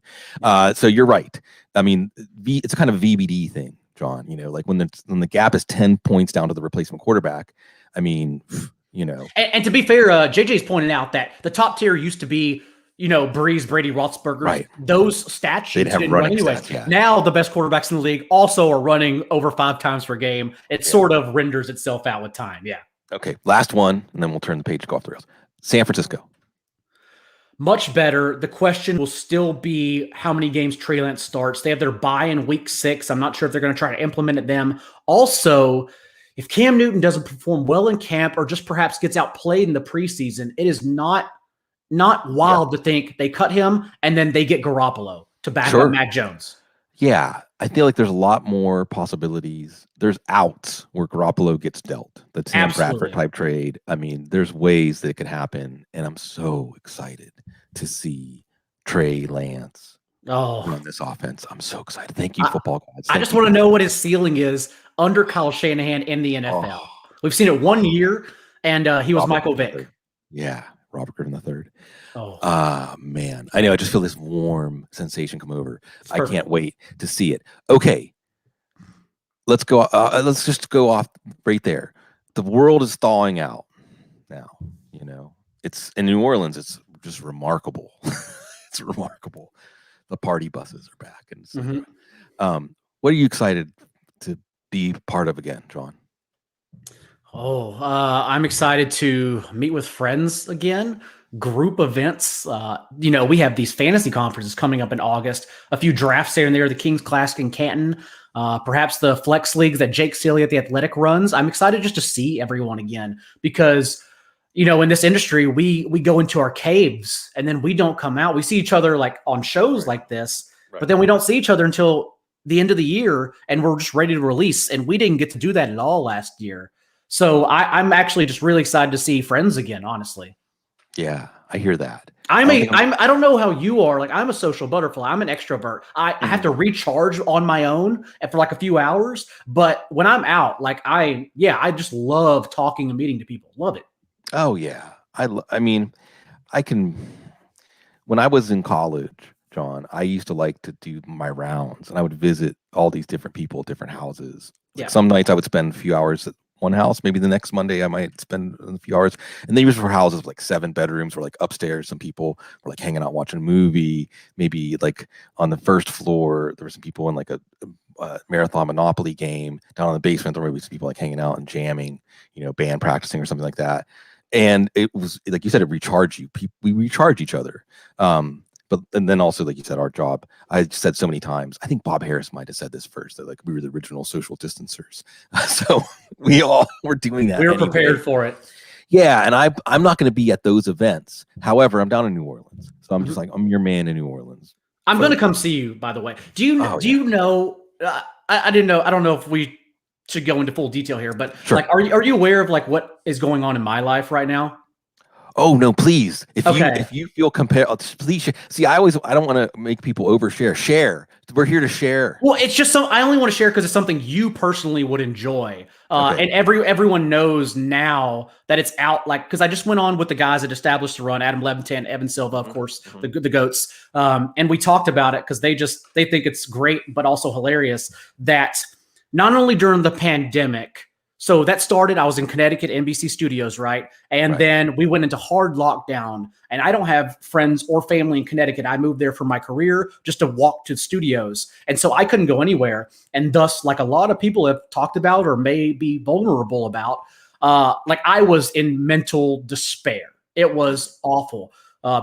So you're right. I mean, it's a kind of VBD thing, John. Like when the gap is 10 points down to the replacement quarterback. I mean. And to be fair, JJ's pointed out that the top tier used to be, Breeze, Brady, Roethlisberger. Right. Those stat sheets didn't run anyway. Stats, yeah. Now the best quarterbacks in the league also are running over 5 times per game. It sort of renders itself out with time. Yeah. Okay. Last one, and then we'll turn the page to go off the rails. San Francisco. Much better. The question will still be how many games Trey Lance starts. They have their bye in week 6. I'm not sure if they're going to try to implement it them. Also, if Cam Newton doesn't perform well in camp or just perhaps gets outplayed in the preseason, it is not wild to think they cut him and then they get Garoppolo to back up Mac Jones. Yeah, I feel like there's a lot more possibilities. There's outs where Garoppolo gets dealt. The Sam Bradford type trade. I mean, there's ways that it could happen, and I'm so excited to see Trey Lance run this offense. I'm so excited. Thank you, football gods. I just want to know what his ceiling is under Kyle Shanahan in the NFL. We've seen it 1 year, and he was Michael Vick. Yeah, Robert Griffin III. Man. I know. I just feel this warm sensation come over. I can't wait to see it. Okay. Let's go. Let's just go off right there. The world is thawing out now. It's in New Orleans. It's just remarkable. It's remarkable. The party buses are back. And so, what are you excited to be part of again, John? I'm excited to meet with friends again. Group events. We have these fantasy conferences coming up in August. A few drafts here and there. The Kings Classic in Canton. Perhaps the flex leagues that Jake Sealy at the Athletic runs. I'm excited just to see everyone again because, in this industry, we go into our caves and then we don't come out. We see each other like on shows like this, but then we don't see each other until the end of the year and we're just ready to release. And we didn't get to do that at all last year. So I'm actually just really excited to see friends again, honestly. Yeah, I hear that. I don't know how you are. Like, I'm a social butterfly. I'm an extrovert. I have to recharge on my own for like a few hours. But when I'm out, like I just love talking and meeting to people. Love it. Oh yeah. I mean, when I was in college, John, I used to like to do my rounds and I would visit all these different people, different houses. Like some nights I would spend a few hours at one house. Maybe the next Monday I might spend a few hours. And they usually were houses with like 7 bedrooms or like upstairs. Some people were like hanging out watching a movie. Maybe like on the first floor, there were some people in like a marathon Monopoly game. Down in the basement, there were some people like hanging out and jamming, band practicing or something like that. And it was like you said, it recharged you. We recharge each other. And then also, like you said, our job, I said so many times, I think Bob Harris might have said this first, that like we were the original social distancers. So we all were doing that. We were prepared for it. Yeah. And I'm not going to be at those events. However, I'm down in New Orleans. So I'm just like, I'm your man in New Orleans. I'm going to come see you, by the way. Do you know, I didn't know, I don't know if we should go into full detail here, but like, are you aware of like what is going on in my life right now? Oh no, please. If you feel compelled, please share. See, I don't want to make people overshare. Share. We're here to share. Well, it's just I only want to share because it's something you personally would enjoy. And everyone knows now that it's out. Like, because I just went on with the guys that established the run, Adam Levitan, Evan Silva, of course, the GOATs. And we talked about it because they think it's great, but also hilarious that not only during the pandemic. So that started, I was in Connecticut, NBC Studios, right? And then we went into hard lockdown, and I don't have friends or family in Connecticut. I moved there for my career just to walk to studios. And so I couldn't go anywhere. And thus, like a lot of people have talked about or may be vulnerable about, like I was in mental despair. It was awful.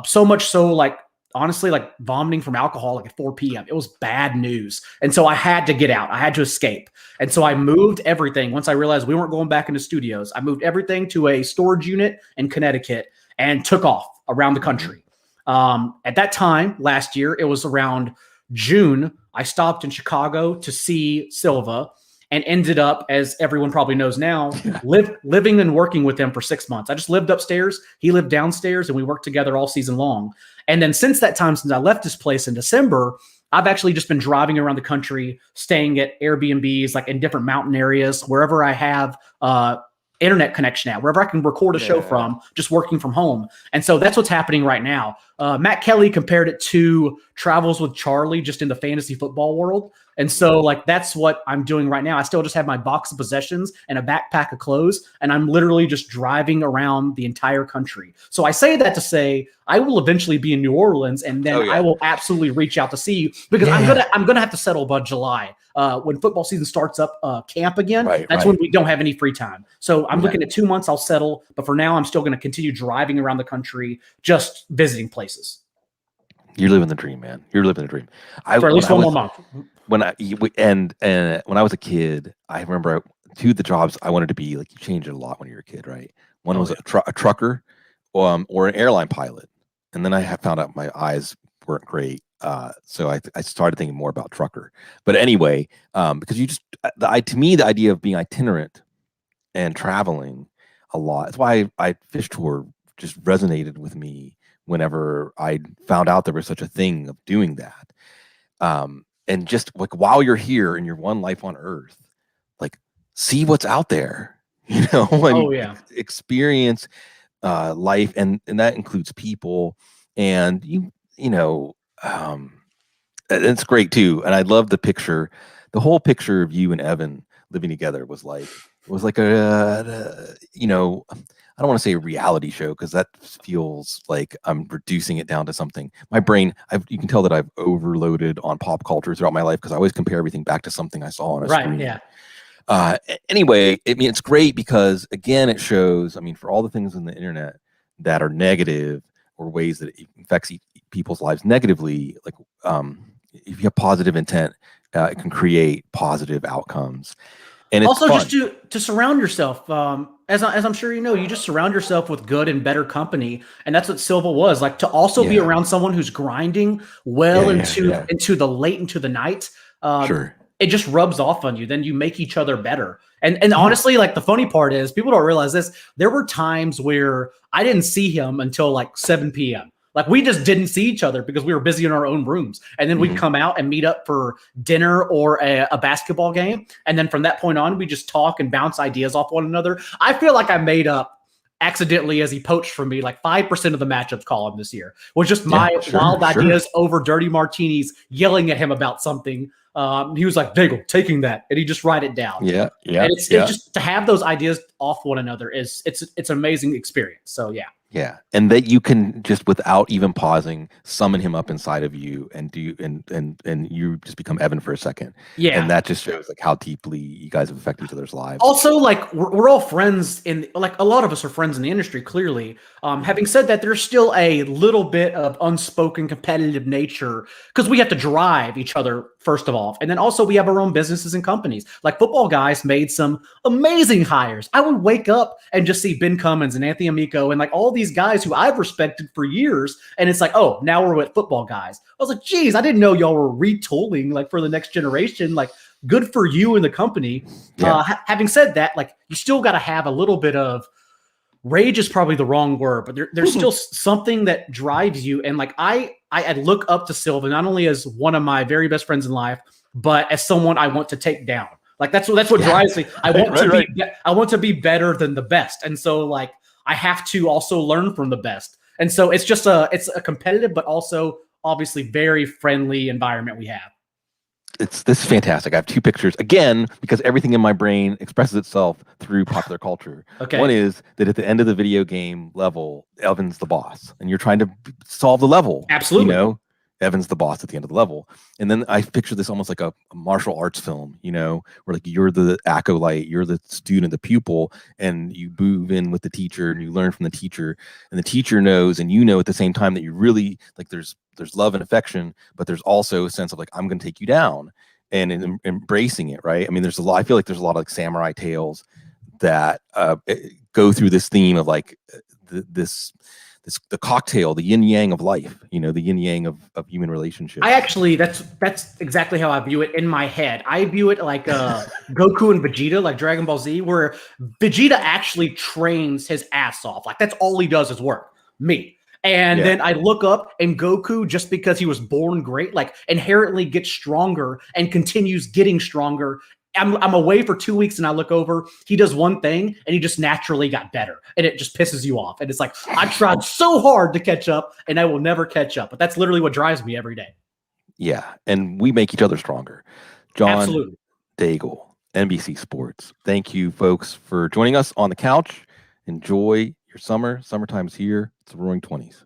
So much so, like honestly like vomiting from alcohol like at 4 p.m. It was bad news. And so I had to get out. I had to escape. And so I moved everything. Once I realized we weren't going back into studios, I moved everything to a storage unit in Connecticut and took off around the country. At that time last year, it was around June. I stopped in Chicago to see Silva and ended up, as everyone probably knows now, living and working with him for 6 months. I just lived upstairs. He lived downstairs, and we worked together all season long. And then since that time, since I left this place in December, I've actually just been driving around the country, staying at Airbnbs, like in different mountain areas, wherever I have internet connection at, wherever I can record a show from, just working from home. And so that's what's happening right now. Matt Kelly compared it to Travels with Charlie, just in the fantasy football world. And so like, that's what I'm doing right now. I still just have my box of possessions and a backpack of clothes, and I'm literally just driving around the entire country. So I say that to say I will eventually be in New Orleans, and then I will absolutely reach out to see you, because I'm gonna have to settle by July. When football season starts up camp again, that's when we don't have any free time. So I'm looking at 2 months, I'll settle. But for now, I'm still going to continue driving around the country, just visiting places. You're living the dream, man. You're living the dream. For at least one more month. When I was a kid, I remember two of the jobs I wanted to be, like, you change it a lot when you're a kid, right? One was a trucker or an airline pilot. And then I found out my eyes weren't great. So I started thinking more about trucker. But anyway, because to me, the idea of being itinerant and traveling a lot, that's why I Fish Tour just resonated with me whenever I found out there was such a thing of doing that. And just like, while you're here in your one life on earth, like, see what's out there, and experience life. And that includes people, and it's great too. And I love the picture. The whole picture of you and Evan living together was like a I don't want to say a reality show, because that feels like I'm reducing it down to something. My brain, you can tell that I've overloaded on pop culture throughout my life, because I always compare everything back to something I saw on a screen. Anyway, it's great because, again, it shows, for all the things on the internet that are negative, or ways that it affects people's lives negatively, like, if you have positive intent, it can create positive outcomes. And it's also fun. Just to surround yourself, as I'm sure you just surround yourself with good and better company, and that's what Silva was like. To also be around someone who's grinding into the late into the night. It just rubs off on you. Then you make each other better. And honestly, like, the funny part is, people don't realize this. There were times where I didn't see him until like 7 p.m. Like, we just didn't see each other because we were busy in our own rooms. And then we'd come out and meet up for dinner or a basketball game. And then from that point on, we just talk and bounce ideas off one another. I feel like I made up accidentally, as he poached from me, like 5% of the matchups column this year was just my wild ideas over dirty martinis, yelling at him about something. He was like, Daigle, taking that, and he just write it down. And it's just to have those ideas off one another it's an amazing experience. So Yeah, and that you can just, without even pausing, summon him up inside of you, and and you just become Evan for a second. And that just shows like how deeply you guys have affected each other's lives. Also, like, we're all friends like, a lot of us are friends in the industry, clearly. Having said that, there's still a little bit of unspoken competitive nature, because we have to drive each other, first of all, and then also we have our own businesses and companies. Like, Football Guys made some amazing hires. I would wake up and just see Ben Cummins and Anthony Amico and like all these guys who I've respected for years, and it's like, oh, now we're with Football Guys. I was like, geez, I didn't know y'all were retooling like for the next generation. Like, good for you and the company. Having said that, like, you still got to have a little bit of rage, is probably the wrong word, but there's still something that drives you. And like, I look up to Silva not only as one of my very best friends in life, but as someone I want to take down. Like, that's what drives me. I want to be better than the best. And so, like, I have to also learn from the best. And so it's a competitive, but also obviously very friendly environment we have. This is fantastic. I have two pictures, again, because everything in my brain expresses itself through popular culture. One is that at the end of the video game level, Evan's the boss, and you're trying to solve the level. Absolutely. Evan's the boss at the end of the level. And then I picture this almost like a martial arts film, where like you're the acolyte, you're the student, the pupil, and you move in with the teacher and you learn from the teacher, and the teacher knows, and at the same time that you really like there's love and affection, but there's also a sense of like, I'm going to take you down, and embracing it. Right. I mean, I feel like there's a lot of like samurai tales that go through this theme of like the cocktail, the yin yang of life, the yin yang of human relationships. That's exactly how I view it in my head. I view it like Goku and Vegeta, like Dragon Ball Z, where Vegeta actually trains his ass off. Like that's all he does is work. And then I look up, and Goku, just because he was born great, like inherently gets stronger and continues getting stronger. I'm away for 2 weeks, and I look over, he does one thing and he just naturally got better, and it just pisses you off. And it's like, I tried so hard to catch up and I will never catch up. But that's literally what drives me every day. Yeah. And we make each other stronger. John Absolutely. Daigle, NBC Sports. Thank you, folks, for joining us on the couch. Enjoy your summer. Summertime's here. It's the Roaring 20s.